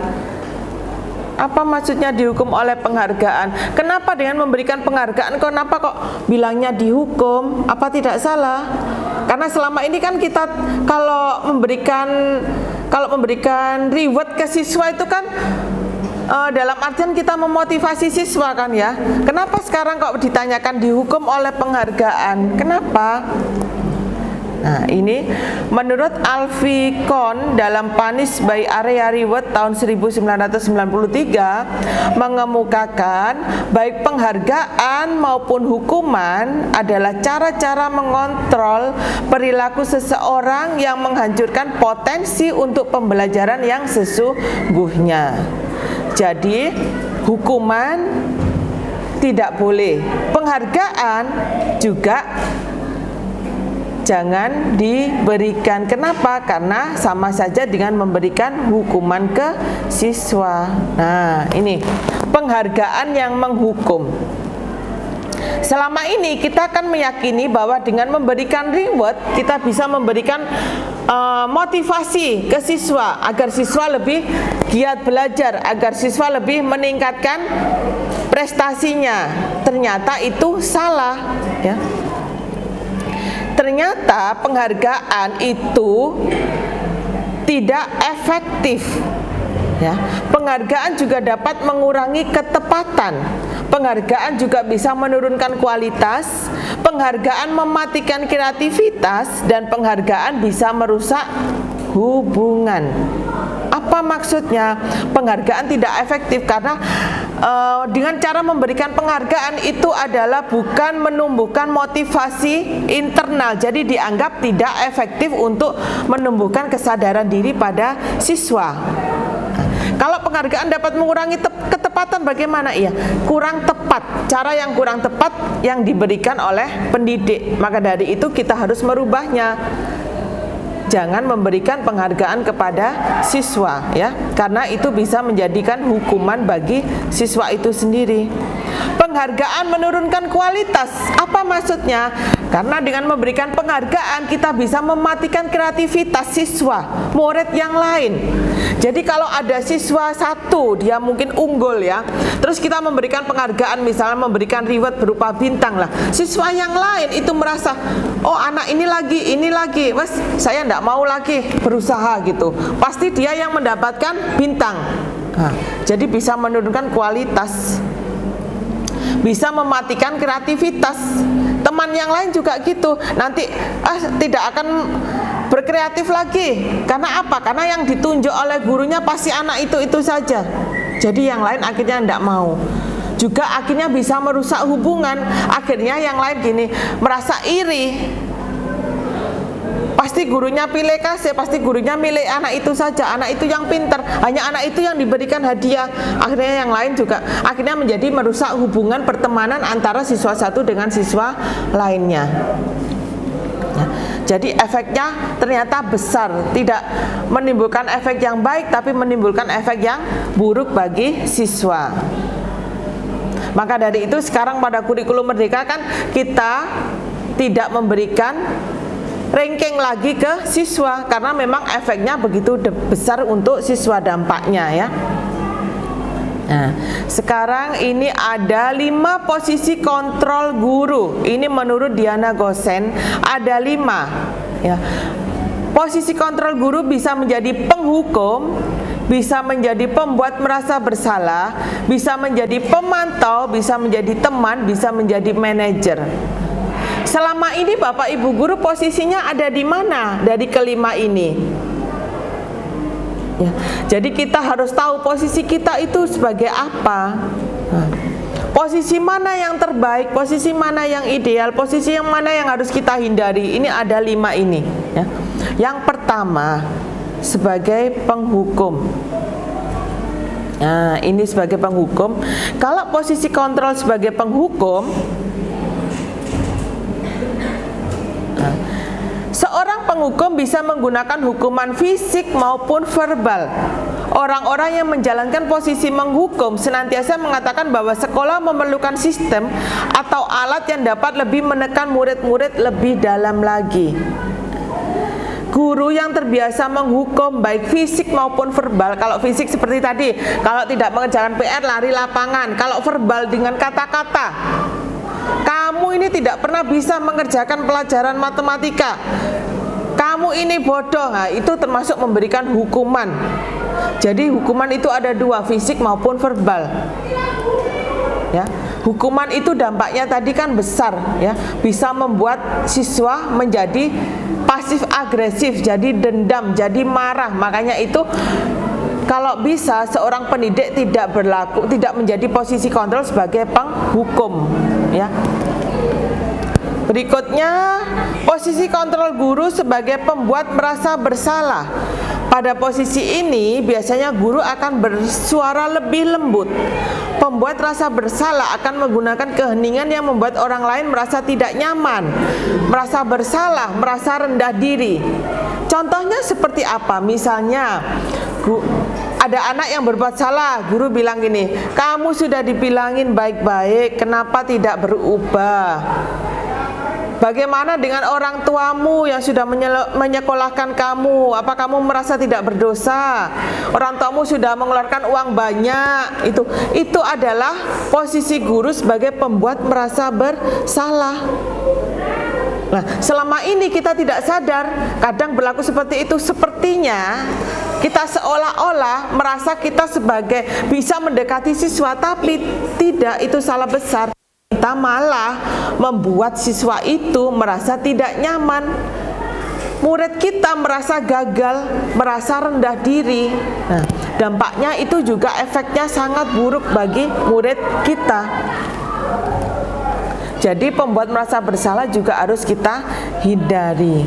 Apa maksudnya dihukum oleh penghargaan? Kenapa dengan memberikan penghargaan, kenapa kok bilangnya dihukum? Apa tidak salah? Karena selama ini kan kita kalau memberikan reward ke siswa itu kan dalam artian kita memotivasi siswa kan ya. Kenapa sekarang kok ditanyakan dihukum oleh penghargaan? Kenapa? Nah, ini menurut Alfie Kohn dalam Punished by Area Reward tahun 1993 mengemukakan baik penghargaan maupun hukuman adalah cara-cara mengontrol perilaku seseorang yang menghancurkan potensi untuk pembelajaran yang sesungguhnya. Jadi, hukuman tidak boleh, penghargaan juga jangan diberikan. Kenapa? Karena sama saja dengan memberikan hukuman ke siswa. Nah, ini penghargaan yang menghukum. Selama ini kita akan meyakini bahwa dengan memberikan reward kita bisa memberikan motivasi ke siswa agar siswa lebih giat belajar, agar siswa lebih meningkatkan prestasinya. Ternyata itu salah, ya. Ternyata penghargaan itu tidak efektif, ya. Penghargaan juga dapat mengurangi ketepatan. Penghargaan juga bisa menurunkan kualitas. Penghargaan mematikan kreativitas dan penghargaan bisa merusak hubungan. Apa maksudnya? Penghargaan tidak efektif karena dengan cara memberikan penghargaan itu adalah bukan menumbuhkan motivasi internal. Jadi dianggap tidak efektif untuk menumbuhkan kesadaran diri pada siswa. Kalau penghargaan dapat mengurangi ketepatan, bagaimana? Ya, kurang tepat. Cara yang kurang tepat yang diberikan oleh pendidik. Maka dari itu kita harus merubahnya. Jangan memberikan penghargaan kepada siswa, ya, karena itu bisa menjadikan hukuman bagi siswa itu sendiri. Penghargaan menurunkan kualitas. Apa maksudnya? Karena dengan memberikan penghargaan kita bisa mematikan kreativitas siswa, murid yang lain. Jadi kalau ada siswa satu dia mungkin unggul, ya, terus kita memberikan penghargaan, misalnya memberikan reward berupa bintang lah. Siswa yang lain itu merasa, oh anak ini lagi, wes saya enggak mau lagi berusaha gitu. Pasti dia yang mendapatkan bintang. Nah, jadi bisa menurunkan kualitas, bisa mematikan kreativitas. Teman yang lain juga gitu, nanti tidak akan berkreatif lagi. Karena apa? Karena yang ditunjuk oleh gurunya pasti anak itu saja. Jadi yang lain akhirnya tidak mau. Juga akhirnya bisa merusak hubungan. Akhirnya yang lain gini, merasa iri. Pasti gurunya pilih kasih, pasti gurunya milih anak itu saja, anak itu yang pintar, hanya anak itu yang diberikan hadiah. Akhirnya yang lain juga akhirnya menjadi merusak hubungan pertemanan antara siswa satu dengan siswa lainnya. Ya, jadi efeknya ternyata besar, tidak menimbulkan efek yang baik tapi menimbulkan efek yang buruk bagi siswa. Maka dari itu sekarang pada kurikulum Merdeka kan kita tidak memberikan ranking lagi ke siswa karena memang efeknya begitu besar untuk siswa dampaknya, ya. Nah, sekarang ini ada 5 posisi kontrol guru. Ini menurut Diana Gosen ada 5, ya. Posisi kontrol guru bisa menjadi penghukum, bisa menjadi pembuat merasa bersalah, bisa menjadi pemantau, bisa menjadi teman, bisa menjadi manajer. Selama ini Bapak Ibu guru posisinya ada di mana dari kelima ini? Ya, jadi kita harus tahu posisi kita itu sebagai apa. Posisi mana yang terbaik, posisi mana yang ideal, posisi yang mana yang harus kita hindari. Ini ada 5 ini, ya. Yang pertama sebagai penghukum. Nah, ini sebagai penghukum. Kalau posisi kontrol sebagai penghukum, seorang penghukum bisa menggunakan hukuman fisik maupun verbal. Orang-orang yang menjalankan posisi menghukum senantiasa mengatakan bahwa sekolah memerlukan sistem atau alat yang dapat lebih menekan murid-murid lebih dalam lagi. Guru yang terbiasa menghukum baik fisik maupun verbal. Kalau fisik seperti tadi, kalau tidak mengerjakan PR lari lapangan. Kalau verbal dengan kata-kata, kamu ini tidak pernah bisa mengerjakan pelajaran matematika, kamu ini bodoh. Nah, itu termasuk memberikan hukuman. Jadi hukuman itu ada 2, fisik maupun verbal, ya. hukuman itu dampaknya tadi kan besar ya, bisa membuat siswa menjadi pasif agresif, jadi dendam, jadi marah. Makanya itu kalau bisa seorang pendidik tidak menjadi posisi kontrol sebagai penghukum ya. Berikutnya, posisi kontrol guru sebagai pembuat merasa bersalah. Pada posisi ini biasanya guru akan bersuara lebih lembut. Pembuat rasa bersalah akan menggunakan keheningan yang membuat orang lain merasa tidak nyaman, merasa bersalah, merasa rendah diri. Contohnya seperti apa? Misalnya, ada anak yang berbuat salah, guru bilang gini, kamu sudah dibilangin baik-baik, kenapa tidak berubah? Bagaimana dengan orang tuamu yang sudah menyekolahkan kamu? Apa kamu merasa tidak berdosa? Orang tuamu sudah mengeluarkan uang banyak. Itu adalah posisi guru sebagai pembuat merasa bersalah. Nah, selama ini kita tidak sadar, kadang berlaku seperti itu. Sepertinya kita seolah-olah merasa kita sebagai bisa mendekati siswa, tapi tidak, itu salah besar. Kita malah membuat siswa itu merasa tidak nyaman. Murid kita merasa gagal, merasa rendah diri. Nah, dampaknya itu juga efeknya sangat buruk bagi murid kita. Jadi pembuat merasa bersalah juga harus kita hindari.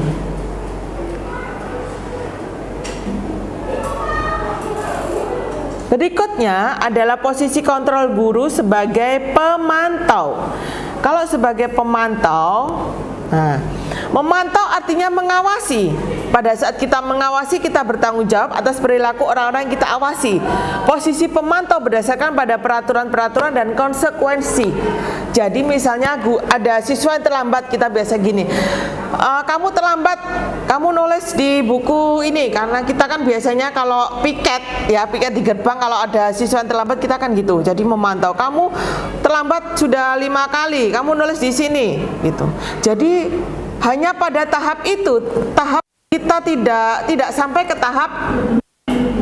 Berikutnya adalah posisi kontrol guru sebagai pemantau. Kalau sebagai pemantau, memantau artinya mengawasi. Pada saat kita mengawasi, kita bertanggung jawab atas perilaku orang-orang yang kita awasi. Posisi pemantau berdasarkan pada peraturan-peraturan dan konsekuensi. Jadi misalnya ada siswa yang terlambat, kita biasa gini, kamu terlambat, kamu nulis di buku ini. Karena kita kan biasanya kalau piket di gerbang, kalau ada siswa yang terlambat kita kan gitu. Jadi memantau, kamu terlambat sudah 5 kali, kamu nulis di sini gitu. Jadi hanya pada tahap itu, tahap kita tidak sampai ke tahap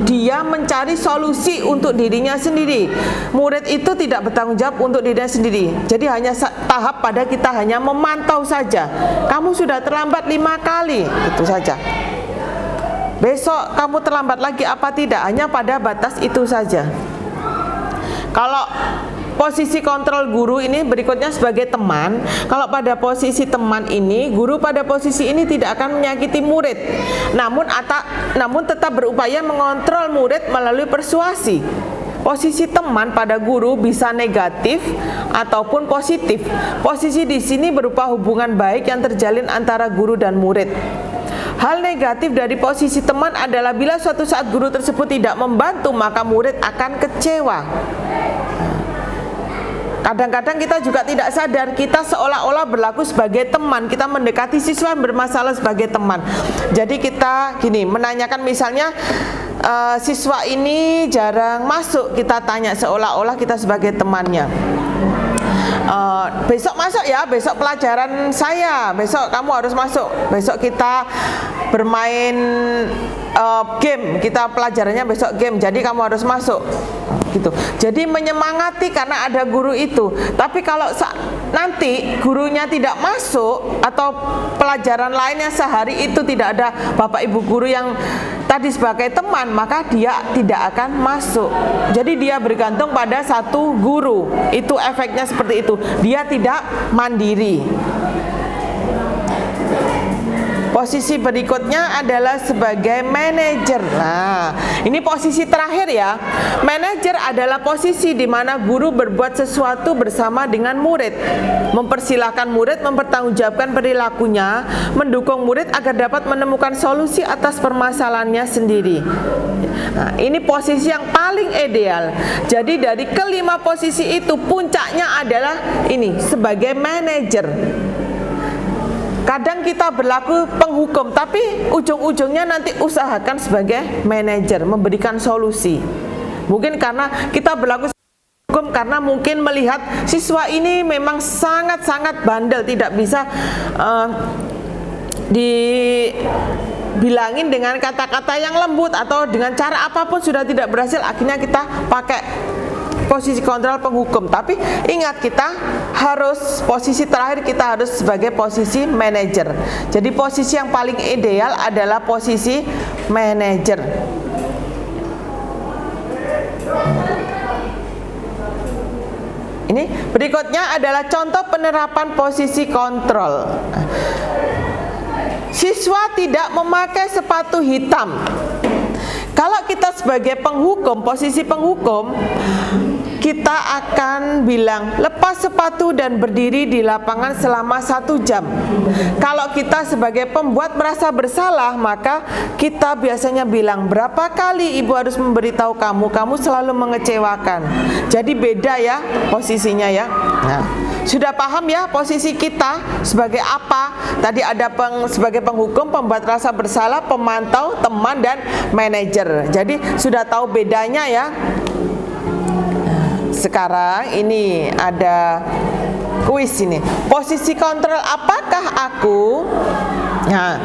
dia mencari solusi untuk dirinya sendiri. Murid itu tidak bertanggung jawab untuk dirinya sendiri. Jadi hanya tahap pada kita hanya memantau saja. Kamu sudah terlambat 5 kali, itu saja. Besok kamu terlambat lagi apa tidak? Hanya pada batas itu saja. Kalau posisi kontrol guru ini berikutnya sebagai teman. Kalau pada posisi teman ini, guru pada posisi ini tidak akan menyakiti murid, namun tetap berupaya mengontrol murid melalui persuasi. Posisi teman pada guru bisa negatif ataupun positif. Posisi di sini berupa hubungan baik yang terjalin antara guru dan murid. Hal negatif dari posisi teman adalah bila suatu saat guru tersebut tidak membantu, maka murid akan kecewa. Kadang-kadang kita juga tidak sadar, kita seolah-olah berlaku sebagai teman, kita mendekati siswa yang bermasalah sebagai teman. Jadi kita gini, menanyakan misalnya siswa ini jarang masuk, kita tanya seolah-olah kita sebagai temannya. Besok masuk ya, besok pelajaran saya, besok kamu harus masuk. Besok kita bermain game, kita pelajarannya besok game, jadi kamu harus masuk gitu. Jadi menyemangati karena ada guru itu. Tapi kalau nanti gurunya tidak masuk atau pelajaran lainnya sehari itu tidak ada Bapak Ibu guru yang tadi sebagai teman, maka dia tidak akan masuk. Jadi dia bergantung pada satu guru. Itu efeknya seperti itu. Dia tidak mandiri. Posisi berikutnya adalah sebagai manajer. Nah, ini posisi terakhir ya. Manajer adalah posisi di mana guru berbuat sesuatu bersama dengan murid, mempersilahkan murid mempertanggungjawabkan perilakunya, mendukung murid agar dapat menemukan solusi atas permasalahannya sendiri. Nah, ini posisi yang paling ideal. Jadi dari kelima posisi itu, puncaknya adalah ini, sebagai manajer. Kadang kita berlaku penghukum, tapi ujung-ujungnya nanti usahakan sebagai manajer, memberikan solusi. Mungkin karena kita berlaku hukum karena mungkin melihat siswa ini memang sangat-sangat bandel, tidak bisa dibilangin dengan kata-kata yang lembut atau dengan cara apapun sudah tidak berhasil, akhirnya kita pakai posisi kontrol penghukum. Tapi ingat, kita harus posisi terakhir, kita harus sebagai posisi manajer. Jadi posisi yang paling ideal adalah posisi manajer. Ini berikutnya adalah contoh penerapan posisi kontrol. Siswa tidak memakai sepatu hitam. Kalau kita sebagai penghukum, posisi penghukum, kita akan bilang lepas sepatu dan berdiri di lapangan selama 1 jam. Kalau kita sebagai pembuat merasa bersalah, maka kita biasanya bilang, berapa kali ibu harus memberitahu kamu, kamu selalu mengecewakan. Jadi beda ya posisinya ya. Nah, sudah paham ya posisi kita sebagai apa? Tadi ada sebagai penghukum, pembuat rasa bersalah, pemantau, teman, dan manajer. Jadi sudah tahu bedanya ya. Sekarang ini ada kuis ini. Posisi kontrol apakah aku? Nah,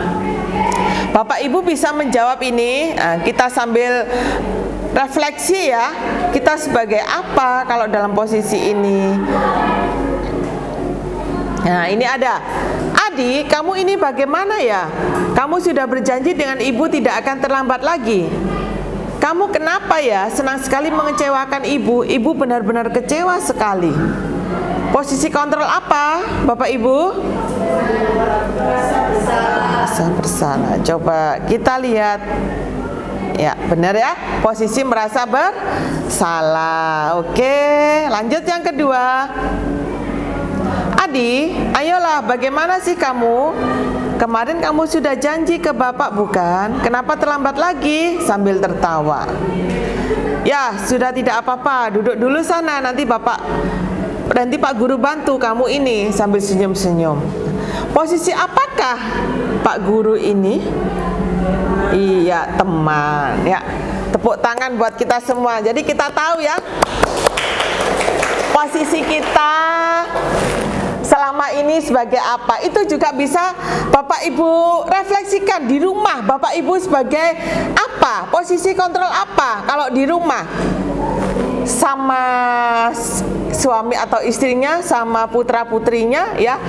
Bapak Ibu bisa menjawab ini. Nah, kita sambil refleksi ya. Kita sebagai apa kalau dalam posisi ini? Nah, ini ada. Adi, kamu ini bagaimana ya? Kamu sudah berjanji dengan ibu tidak akan terlambat lagi. Kamu kenapa ya? Senang sekali mengecewakan ibu. Ibu benar-benar kecewa sekali. Posisi kontrol apa, Bapak Ibu? Merasa bersalah. Coba kita lihat. Ya, benar ya. Posisi merasa bersalah. Oke, lanjut yang kedua. Adi, ayolah, bagaimana sih kamu? Kemarin kamu sudah janji ke Bapak bukan? Kenapa terlambat lagi? Sambil tertawa. Ya, sudah tidak apa-apa, duduk dulu sana, nanti Pak Guru bantu kamu ini, sambil senyum-senyum. Posisi apakah Pak Guru ini? Iya, teman. Ya, tepuk tangan buat kita semua. Jadi kita tahu ya, posisi kita selama ini sebagai apa. Itu juga bisa Bapak Ibu refleksikan di rumah. Bapak Ibu sebagai apa? Posisi kontrol apa kalau di rumah? Sama suami atau istrinya, sama putra-putrinya ya.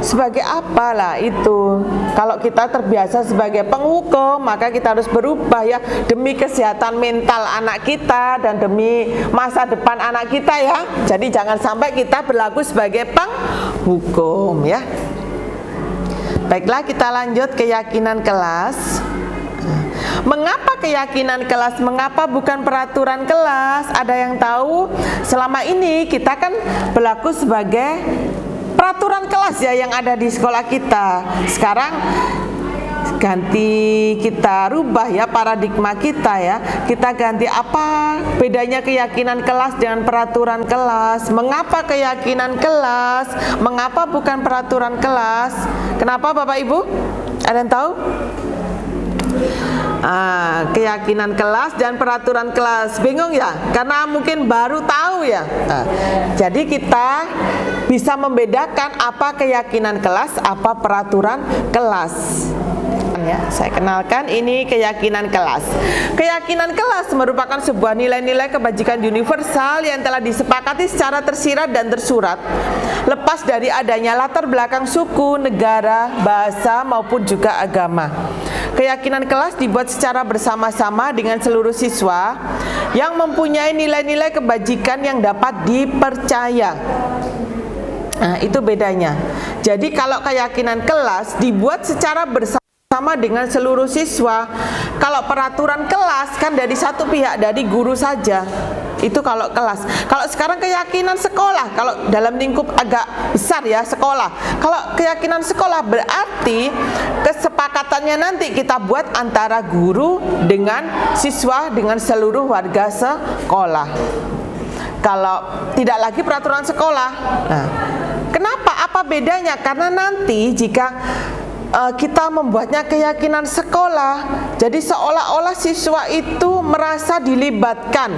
Sebagai apalah itu. Kalau kita terbiasa sebagai penghukum, maka kita harus berubah ya, demi kesehatan mental anak kita dan demi masa depan anak kita ya. Jadi jangan sampai kita berlaku sebagai penghukum ya. Baiklah, kita lanjut keyakinan kelas. Mengapa keyakinan kelas? Mengapa bukan peraturan kelas? Ada yang tahu? Selama ini kita kan berlaku sebagai peraturan kelas ya yang ada di sekolah kita. Sekarang ganti, kita rubah ya paradigma kita ya. Kita ganti, apa bedanya keyakinan kelas dengan peraturan kelas? Mengapa keyakinan kelas? Mengapa bukan peraturan kelas? Kenapa Bapak Ibu? Ada yang tahu? Keyakinan kelas dan peraturan kelas. Bingung ya? Karena mungkin baru tahu ya. Jadi kita bisa membedakan apa keyakinan kelas, apa peraturan kelas. Ya, saya kenalkan, ini keyakinan kelas. Keyakinan kelas merupakan sebuah nilai-nilai kebajikan universal yang telah disepakati secara tersirat dan tersurat, lepas dari adanya latar belakang suku, negara, bahasa maupun juga agama. Keyakinan kelas dibuat secara bersama-sama dengan seluruh siswa yang mempunyai nilai-nilai kebajikan yang dapat dipercaya. Nah, itu bedanya. Jadi kalau keyakinan kelas dibuat secara bersama dengan seluruh siswa. Kalau peraturan kelas kan dari satu pihak, dari guru saja. Itu kalau kelas. Kalau sekarang keyakinan sekolah, kalau dalam lingkup agak besar ya sekolah. Kalau keyakinan sekolah berarti kesepakatannya nanti kita buat antara guru dengan siswa, dengan seluruh warga sekolah. Kalau tidak lagi peraturan sekolah. Nah, kenapa? Apa bedanya? Karena nanti jika kita membuatnya keyakinan sekolah, jadi seolah-olah siswa itu merasa dilibatkan,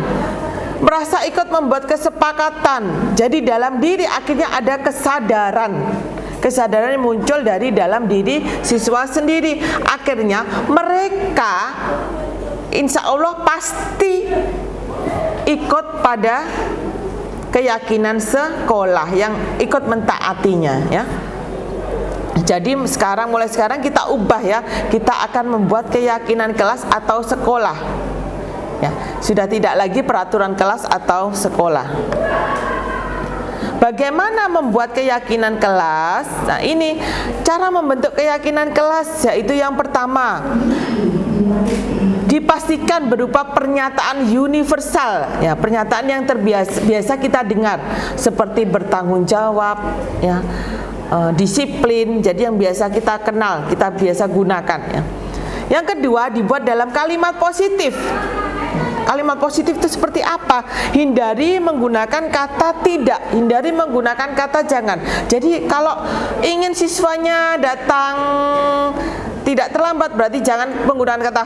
merasa ikut membuat kesepakatan. Jadi dalam diri akhirnya ada kesadaran. Kesadaran yang muncul dari dalam diri siswa sendiri. Akhirnya mereka insya Allah pasti ikut pada keyakinan sekolah yang ikut mentaatinya ya. Jadi mulai sekarang kita ubah ya, kita akan membuat keyakinan kelas atau sekolah ya, sudah tidak lagi peraturan kelas atau sekolah. Bagaimana membuat keyakinan kelas? Nah, ini cara membentuk keyakinan kelas, yaitu yang pertama, dipastikan berupa pernyataan universal ya, pernyataan yang biasa kita dengar seperti bertanggung jawab ya, disiplin, jadi yang biasa kita kenal, kita biasa gunakan ya. Yang kedua, dibuat dalam kalimat positif. Kalimat positif itu seperti apa? Hindari menggunakan kata tidak, hindari menggunakan kata jangan. Jadi kalau ingin siswanya datang tidak terlambat, berarti jangan menggunakan kata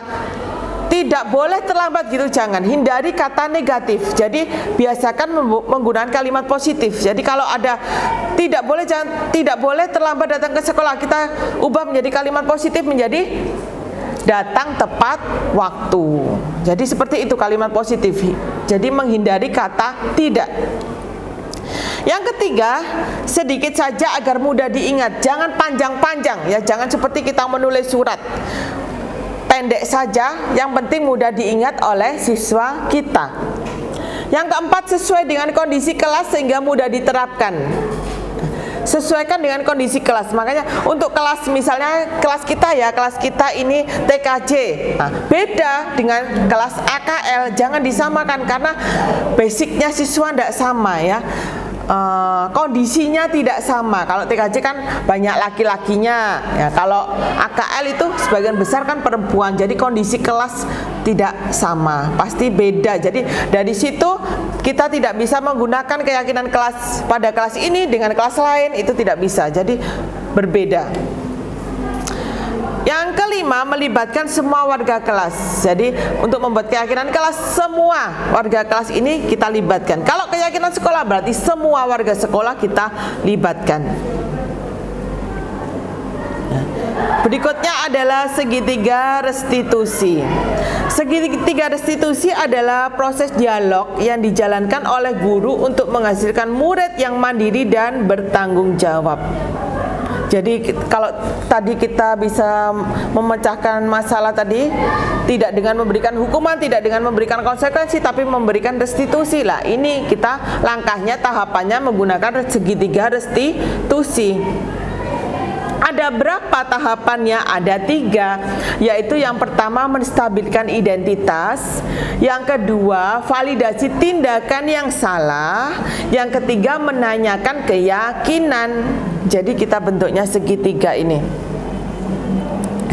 tidak boleh terlambat gitu, jangan. Hindari kata negatif. Jadi biasakan menggunakan kalimat positif. Jadi kalau ada tidak boleh terlambat datang ke sekolah, kita ubah menjadi kalimat positif menjadi datang tepat waktu. Jadi seperti itu kalimat positif. Jadi menghindari kata tidak. Yang ketiga, sedikit saja agar mudah diingat. Jangan panjang-panjang ya, jangan seperti kita menulis surat. Pendek saja, yang penting mudah diingat oleh siswa kita. Yang keempat, sesuai dengan kondisi kelas sehingga mudah diterapkan. Sesuaikan dengan kondisi kelas. Makanya untuk kelas, misalnya kelas kita ya, kelas kita ini TKJ, nah, beda dengan kelas AKL. Jangan disamakan karena basicnya siswa tidak sama ya, kondisinya tidak sama. Kalau TKJ kan banyak laki-lakinya ya, kalau AKL itu sebagian besar kan perempuan, jadi kondisi kelas tidak sama, pasti beda. Jadi dari situ kita tidak bisa menggunakan keyakinan kelas pada kelas ini dengan kelas lain, itu tidak bisa, jadi berbeda. Yang kelima, melibatkan semua warga kelas. Jadi untuk membuat keyakinan kelas, semua warga kelas ini kita libatkan. Kalau keyakinan sekolah berarti semua warga sekolah kita libatkan. Berikutnya adalah segitiga restitusi. Segitiga restitusi adalah proses dialog yang dijalankan oleh guru untuk menghasilkan murid yang mandiri dan bertanggung jawab. Jadi kalau tadi kita bisa memecahkan masalah tadi tidak dengan memberikan hukuman, tidak dengan memberikan konsekuensi, tapi memberikan restitusi lah. Ini kita langkahnya, tahapannya menggunakan segitiga restitusi. Ada berapa tahapannya? Ada 3, yaitu yang pertama menstabilkan identitas, yang kedua validasi tindakan yang salah, yang ketiga menanyakan keyakinan. Jadi kita bentuknya segitiga ini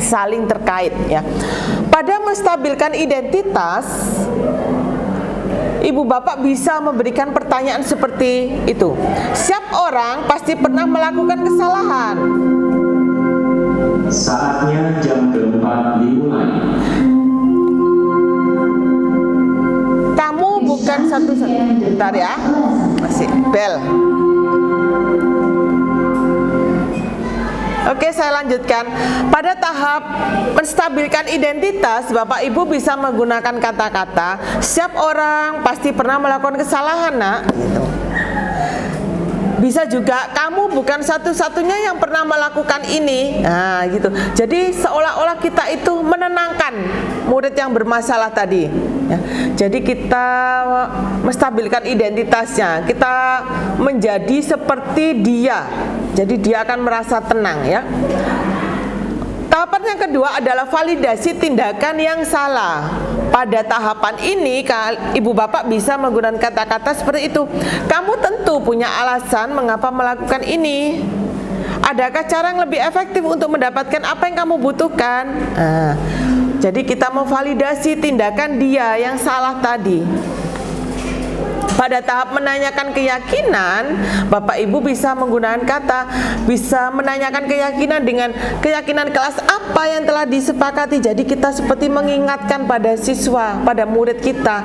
saling terkait ya. Pada menstabilkan identitas, ibu bapak bisa memberikan pertanyaan seperti itu. Setiap orang pasti pernah melakukan kesalahan.
Saatnya jam keempat dimulai.
Kamu bukan satu-satunya. Bentar ya, masih bel. Oke, saya lanjutkan. Pada tahap menstabilkan identitas, Bapak Ibu bisa menggunakan kata-kata setiap orang pasti pernah melakukan kesalahan, nak, gitu. Bisa juga kamu bukan satu-satunya yang pernah melakukan ini. Nah, gitu. Jadi seolah-olah kita itu menenangkan murid yang bermasalah tadi ya. Jadi kita menstabilkan identitasnya, kita menjadi seperti dia. Jadi dia akan merasa tenang ya. Tahapan yang kedua adalah validasi tindakan yang salah. Pada tahapan ini, ibu bapak bisa menggunakan kata-kata seperti itu. Kamu tentu punya alasan mengapa melakukan ini. Adakah cara yang lebih efektif untuk mendapatkan apa yang kamu butuhkan? Nah, jadi kita memvalidasi tindakan dia yang salah tadi. Pada tahap menanyakan keyakinan, Bapak Ibu bisa menggunakan kata, bisa menanyakan keyakinan dengan keyakinan kelas apa yang telah disepakati. Jadi kita seperti mengingatkan pada siswa, pada murid kita,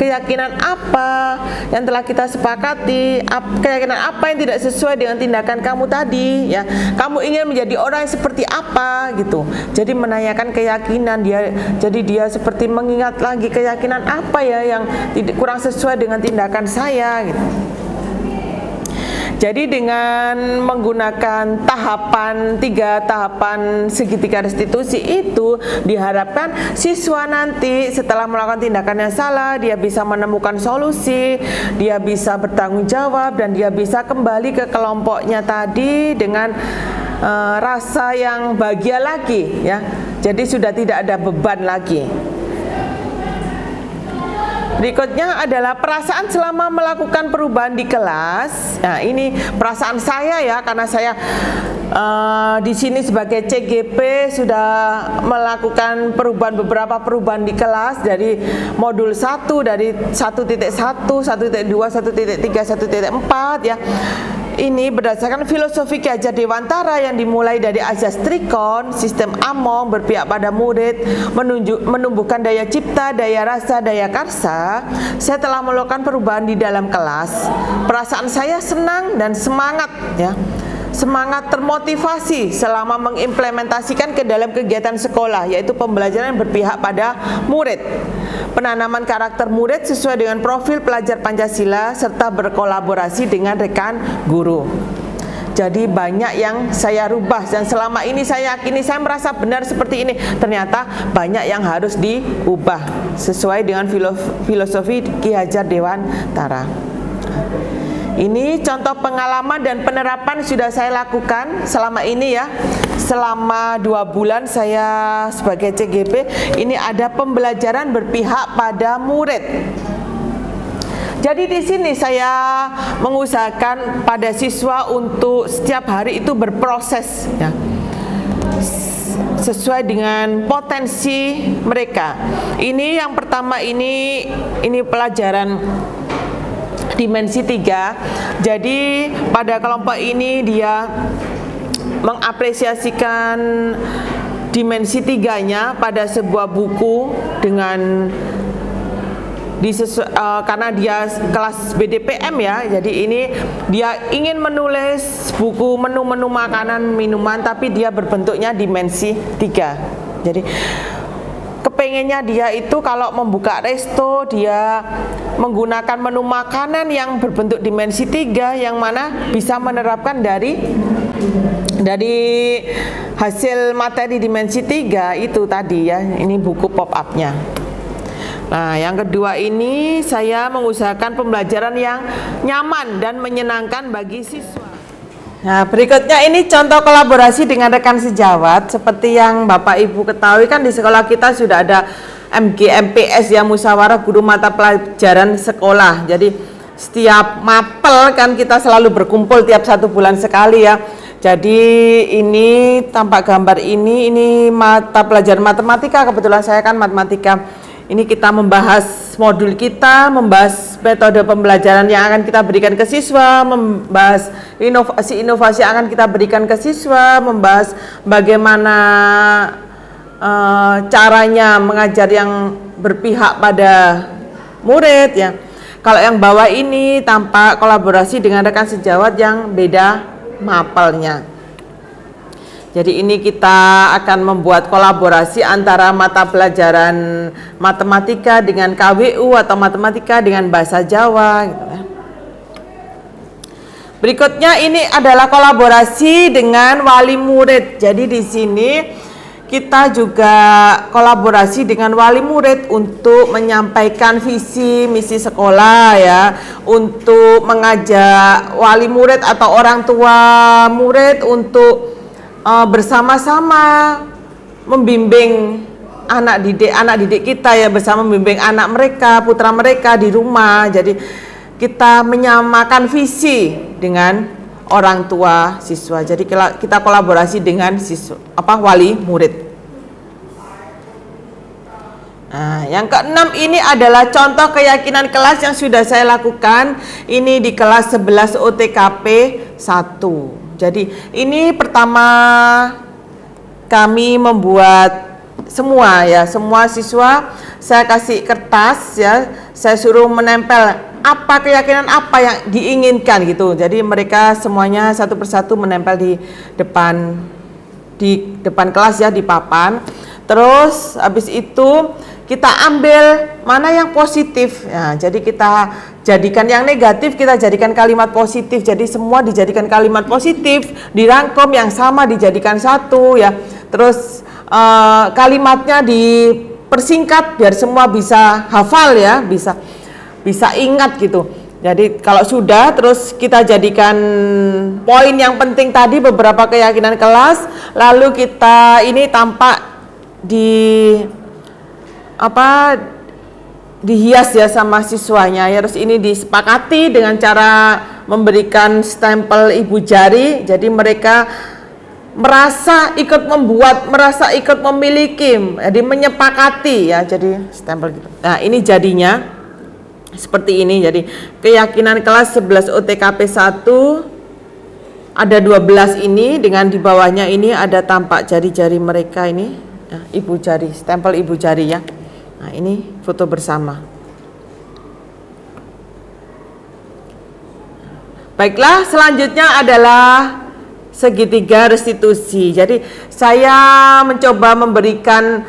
keyakinan apa yang telah kita sepakati, keyakinan apa yang tidak sesuai dengan tindakan kamu tadi ya. Kamu ingin menjadi orang yang seperti apa gitu. Jadi menanyakan keyakinan dia, jadi dia seperti mengingat lagi keyakinan apa ya yang kurang sesuai dengan tindakan saya gitu. Jadi dengan menggunakan tiga tahapan segitiga restitusi itu diharapkan siswa nanti setelah melakukan tindakan yang salah, dia bisa menemukan solusi, dia bisa bertanggung jawab, dan dia bisa kembali ke kelompoknya tadi dengan rasa yang bahagia lagi ya. Jadi sudah tidak ada beban lagi. Berikutnya adalah perasaan selama melakukan perubahan di kelas. Nah, ini perasaan saya ya, karena saya di sini sebagai CGP sudah melakukan beberapa perubahan di kelas dari modul 1 dari 1.1, 1.2, 1.3, 1.4 ya. Ini berdasarkan filosofi Ki Hajar Dewantara yang dimulai dari azas trikon, sistem among, berpihak pada murid, menumbuhkan daya cipta, daya rasa, daya karsa. Saya telah melakukan perubahan di dalam kelas. Perasaan saya senang dan semangat ya. Semangat termotivasi selama mengimplementasikan ke dalam kegiatan sekolah, yaitu pembelajaran yang berpihak pada murid, penanaman karakter murid sesuai dengan profil pelajar Pancasila, serta berkolaborasi dengan rekan guru. Jadi banyak yang saya rubah, dan selama ini saya yakini saya merasa benar seperti ini. Ternyata banyak yang harus diubah sesuai dengan filosofi Ki Hajar Dewantara. Ini contoh pengalaman dan penerapan sudah saya lakukan selama ini ya. Selama 2 bulan saya sebagai CGP, ini ada pembelajaran berpihak pada murid. Jadi di sini saya mengusahakan pada siswa untuk setiap hari itu berproses ya, sesuai dengan potensi mereka. Ini yang pertama, ini pelajaran dimensi 3. Jadi pada kelompok ini dia mengapresiasikan dimensi 3-nya pada sebuah buku dengan karena dia kelas BDPM ya. Jadi ini dia ingin menulis buku menu-menu makanan minuman, tapi dia berbentuknya dimensi 3. Jadi kepengennya dia itu kalau membuka resto, dia menggunakan menu makanan yang berbentuk dimensi 3, yang mana bisa menerapkan dari hasil materi dimensi 3 itu tadi ya. Ini buku pop-up-nya. Nah, yang kedua ini saya mengusahakan pembelajaran yang nyaman dan menyenangkan bagi siswa. Nah, berikutnya ini contoh kolaborasi dengan rekan sejawat. Seperti yang Bapak Ibu ketahui kan di sekolah kita sudah ada MGMPS ya, musyawarah guru mata pelajaran sekolah. Jadi setiap mapel kan kita selalu berkumpul tiap 1 bulan sekali ya. Jadi ini tampak gambar ini mata pelajaran matematika, kebetulan saya kan matematika. Ini kita membahas modul kita, membahas metode pembelajaran yang akan kita berikan ke siswa, membahas inovasi-inovasi yang akan kita berikan ke siswa, membahas bagaimana caranya mengajar yang berpihak pada murid ya. Kalau yang bawah ini tampak kolaborasi dengan rekan sejawat yang beda mapelnya. Jadi ini kita akan membuat kolaborasi antara mata pelajaran matematika dengan KWU atau matematika dengan bahasa Jawa gitu ya. Berikutnya ini adalah kolaborasi dengan wali murid. Jadi di sini kita juga kolaborasi dengan wali murid untuk menyampaikan visi misi sekolah ya, untuk mengajak wali murid atau orang tua murid untuk bersama-sama membimbing anak didik kita ya, bersama membimbing anak mereka, putra mereka di rumah. Jadi kita menyamakan visi dengan orang tua siswa. Jadi kita kolaborasi dengan wali murid. Nah, yang keenam ini adalah contoh keyakinan kelas yang sudah saya lakukan. Ini di kelas 11 OTKP 1. Jadi ini pertama kami membuat semua siswa saya kasih kertas ya, saya suruh menempel apa keyakinan apa yang diinginkan gitu. Jadi mereka semuanya satu persatu menempel di depan kelas ya, di papan. Terus habis itu kita ambil mana yang positif. Nah, jadi kita jadikan yang negatif, kita jadikan kalimat positif. Jadi semua dijadikan kalimat positif, dirangkum, yang sama dijadikan satu ya. Terus kalimatnya dipersingkat biar semua bisa hafal ya, bisa ingat gitu. Jadi kalau sudah, terus kita jadikan poin yang penting tadi, beberapa keyakinan kelas, lalu kita ini tampak dihias ya sama siswanya ya. Terus ini disepakati dengan cara memberikan stempel ibu jari. Jadi mereka merasa ikut membuat, merasa ikut memiliki, jadi menyepakati ya. Jadi stempel gitu. Nah, ini jadinya seperti ini. Jadi keyakinan kelas 11 OTKP 1 ada 12 ini, dengan di bawahnya ini ada tampak jari-jari mereka ini. Nah, ibu jari, stempel ibu jari ya. Nah, ini foto bersama. Baiklah, selanjutnya adalah segitiga restitusi. Jadi saya mencoba memberikan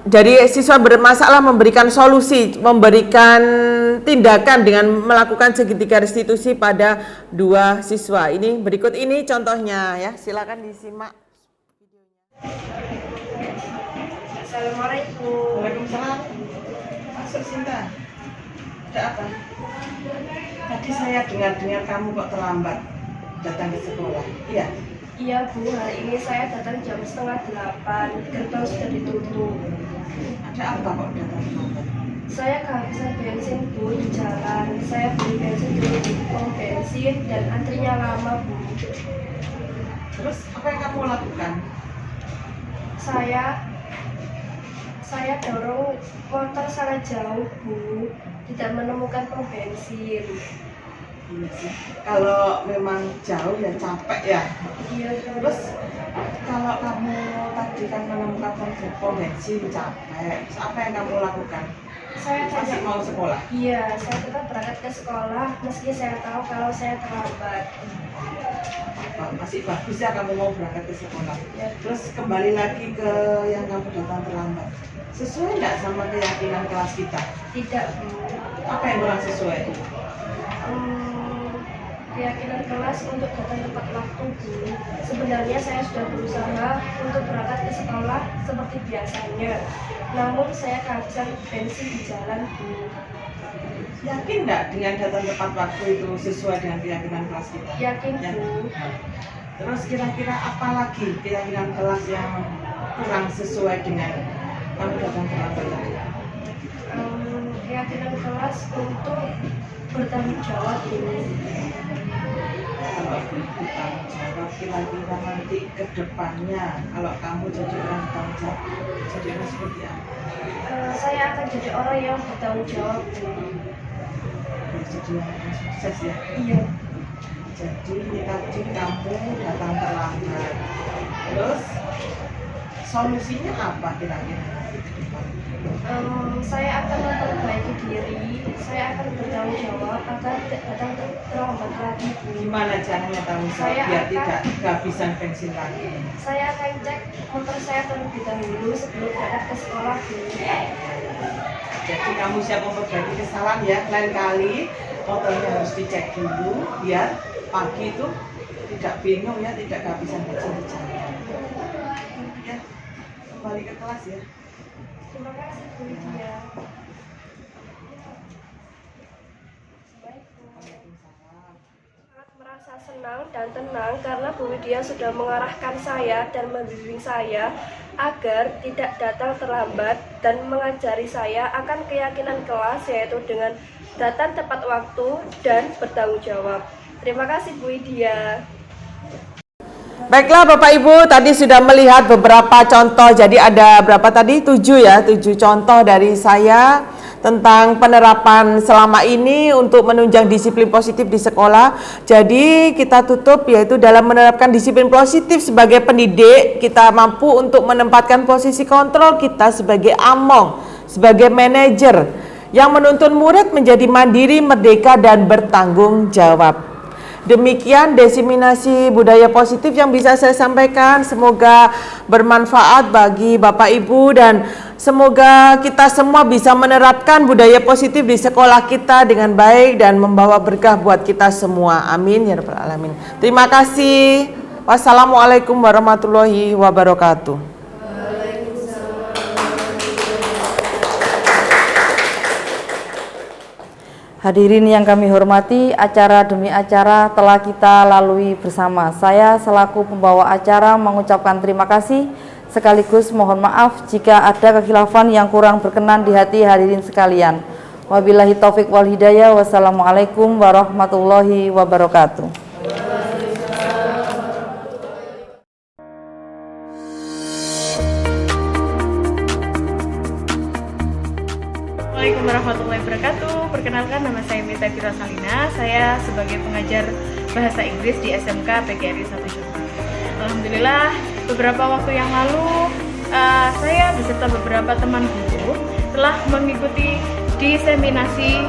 dari siswa bermasalah, memberikan solusi, memberikan tindakan dengan melakukan segitiga restitusi pada 2 siswa. Ini berikut ini contohnya ya. Silakan disimak videonya.
Assalamualaikum.
Waalaikumsalam. Masuk Sinta. Ada apa? Tadi saya dengar kamu kok terlambat datang ke sekolah. Iya.
Iya Bu, hari ini saya datang jam 7:30, gerbang sudah ditutup.
Ada apa kok datang terlambat?
Saya kehabisan bensin Bu di jalan. Saya beli bensin di pom bensin dan antrinya lama Bu.
Terus apa yang kamu lakukan?
Saya dorong motor sangat jauh Bu, tidak menemukan pom bensin.
Iya sih. Kalau memang jauh ya capek ya.
Iya.
Terus kalau kamu tadi kan menemukan pom bensin capek, terus apa yang kamu lakukan?
Saya
Masih mau sekolah?
Iya, saya tetap berangkat ke sekolah meski saya tahu kalau saya terlambat.
Masih bagus ya kamu mau berangkat ke sekolah.
Ya.
Terus kembali lagi ke yang kamu datang terlambat. Sesuai nggak sama keyakinan kelas kita?
Tidak Bu.
Apa yang kurang sesuai?
Keyakinan kelas untuk datang tepat waktu Bu. Sebenarnya saya sudah berusaha untuk berangkat ke sekolah seperti biasanya, namun saya kehabisan bensin di jalan Bu.
Yakin nggak dengan datang tepat waktu itu sesuai dengan keyakinan kelas kita?
Yakin Bu.
Terus kira-kira apa lagi keyakinan kelas yang kurang sesuai dengan kamu datang terlambat tadi?
Keyakinan kelas untuk bertanggung jawab Bu.
Kalau bertanggung jawab, kira-kira nanti ke depannya kalau kamu jadi orang bertanggung jawab, jadi orang seperti apa?
Saya akan jadi orang yang bertanggung jawab Bu.
Jadi orang sukses ya.
Iya.
Jadi tadi kamu datang terlambat. Terus solusinya apa kira-kira?
Saya akan memperbaiki diri. Saya akan bertanggung jawab agar tidak datang terlambat lagi Bu.
Gimana caranya tanggung jawab
Saya
biar
akan-
tidak kehabisan bensin lagi?
Saya akan cek motor saya terlebih dahulu sebelum berangkat ke sekolah Bu.
Jadi kamu siap memperbaiki kesalahan ya. Lain kali motornya harus dicek dulu biar pagi itu tidak bingung ya, tidak kehabisan bensin di jalan. Ya, kembali ke kelas ya.
Terima kasih Bu Lydia. Sangat merasa senang dan tenang karena Bu Widya sudah mengarahkan saya dan membimbing saya agar tidak datang terlambat dan mengajari saya akan keyakinan kelas, yaitu dengan datang tepat waktu dan bertanggung jawab. Terima kasih Bu Widya.
Baiklah Bapak Ibu, tadi sudah melihat beberapa contoh. Jadi ada berapa tadi? 7 ya, 7 contoh dari saya tentang penerapan selama ini untuk menunjang disiplin positif di sekolah. Jadi kita tutup yaitu dalam menerapkan disiplin positif sebagai pendidik, kita mampu untuk menempatkan posisi kontrol kita sebagai among, sebagai manajer yang menuntun murid menjadi mandiri, merdeka, dan bertanggung jawab. Demikian diseminasi budaya positif yang bisa saya sampaikan. Semoga bermanfaat bagi Bapak Ibu dan semoga kita semua bisa menerapkan budaya positif di sekolah kita dengan baik dan membawa berkah buat kita semua. Amin ya rabbal alamin. Terima kasih. Wassalamualaikum warahmatullahi wabarakatuh.
Hadirin yang kami hormati, acara demi acara telah kita lalui bersama. Saya selaku pembawa acara mengucapkan terima kasih, sekaligus mohon maaf jika ada kekhilafan yang kurang berkenan di hati hadirin sekalian. Wabillahi taufik wal hidayah. Wassalamualaikum warahmatullahi wabarakatuh.
Assalamualaikum warahmatullahi wabarakatuh. Perkenalkan, nama saya Mita Fira Salina. Saya sebagai pengajar bahasa Inggris di SMK PGRI 1 Jombang. Alhamdulillah, beberapa waktu yang lalu saya beserta beberapa teman guru telah mengikuti diseminasi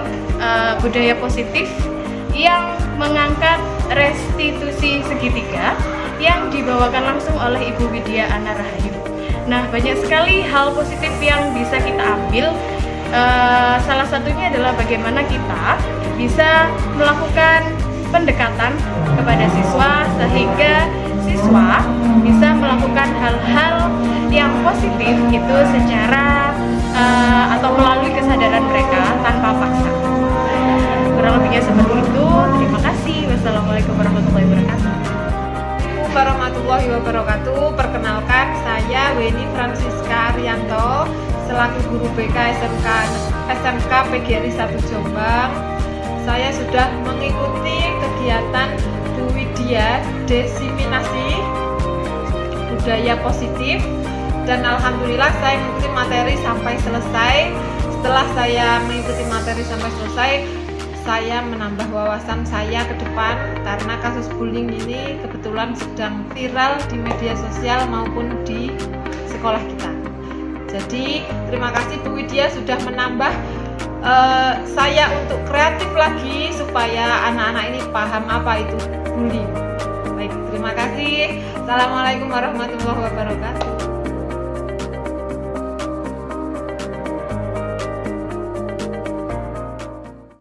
budaya positif yang mengangkat restitusi segitiga yang dibawakan langsung oleh Ibu Widya Ana Rahayu. Nah, banyak sekali hal positif yang bisa kita ambil. Salah satunya adalah bagaimana kita bisa melakukan pendekatan kepada siswa sehingga siswa bisa melakukan hal-hal yang positif itu secara atau melalui kesadaran mereka tanpa paksa. Kurang lebihnya seperti itu. Terima kasih. Wassalamualaikum warahmatullahi wabarakatuh.
Warahmatullahi wabarakatuh. Perkenalkan, saya Weni Francisca Arianto selaku guru BK SMK PGRI 1 Jombang. Saya sudah mengikuti kegiatan Bu Widya diseminasi budaya positif dan alhamdulillah saya mengikuti materi sampai selesai. Setelah saya mengikuti materi sampai selesai, saya menambah wawasan saya ke depan karena kasus bullying ini kebetulan sedang viral di media sosial maupun di sekolah kita. Jadi terima kasih Bu Widya sudah menambah saya untuk kreatif lagi supaya anak-anak ini paham apa itu bullying. Baik, terima kasih. Assalamualaikum warahmatullahi wabarakatuh.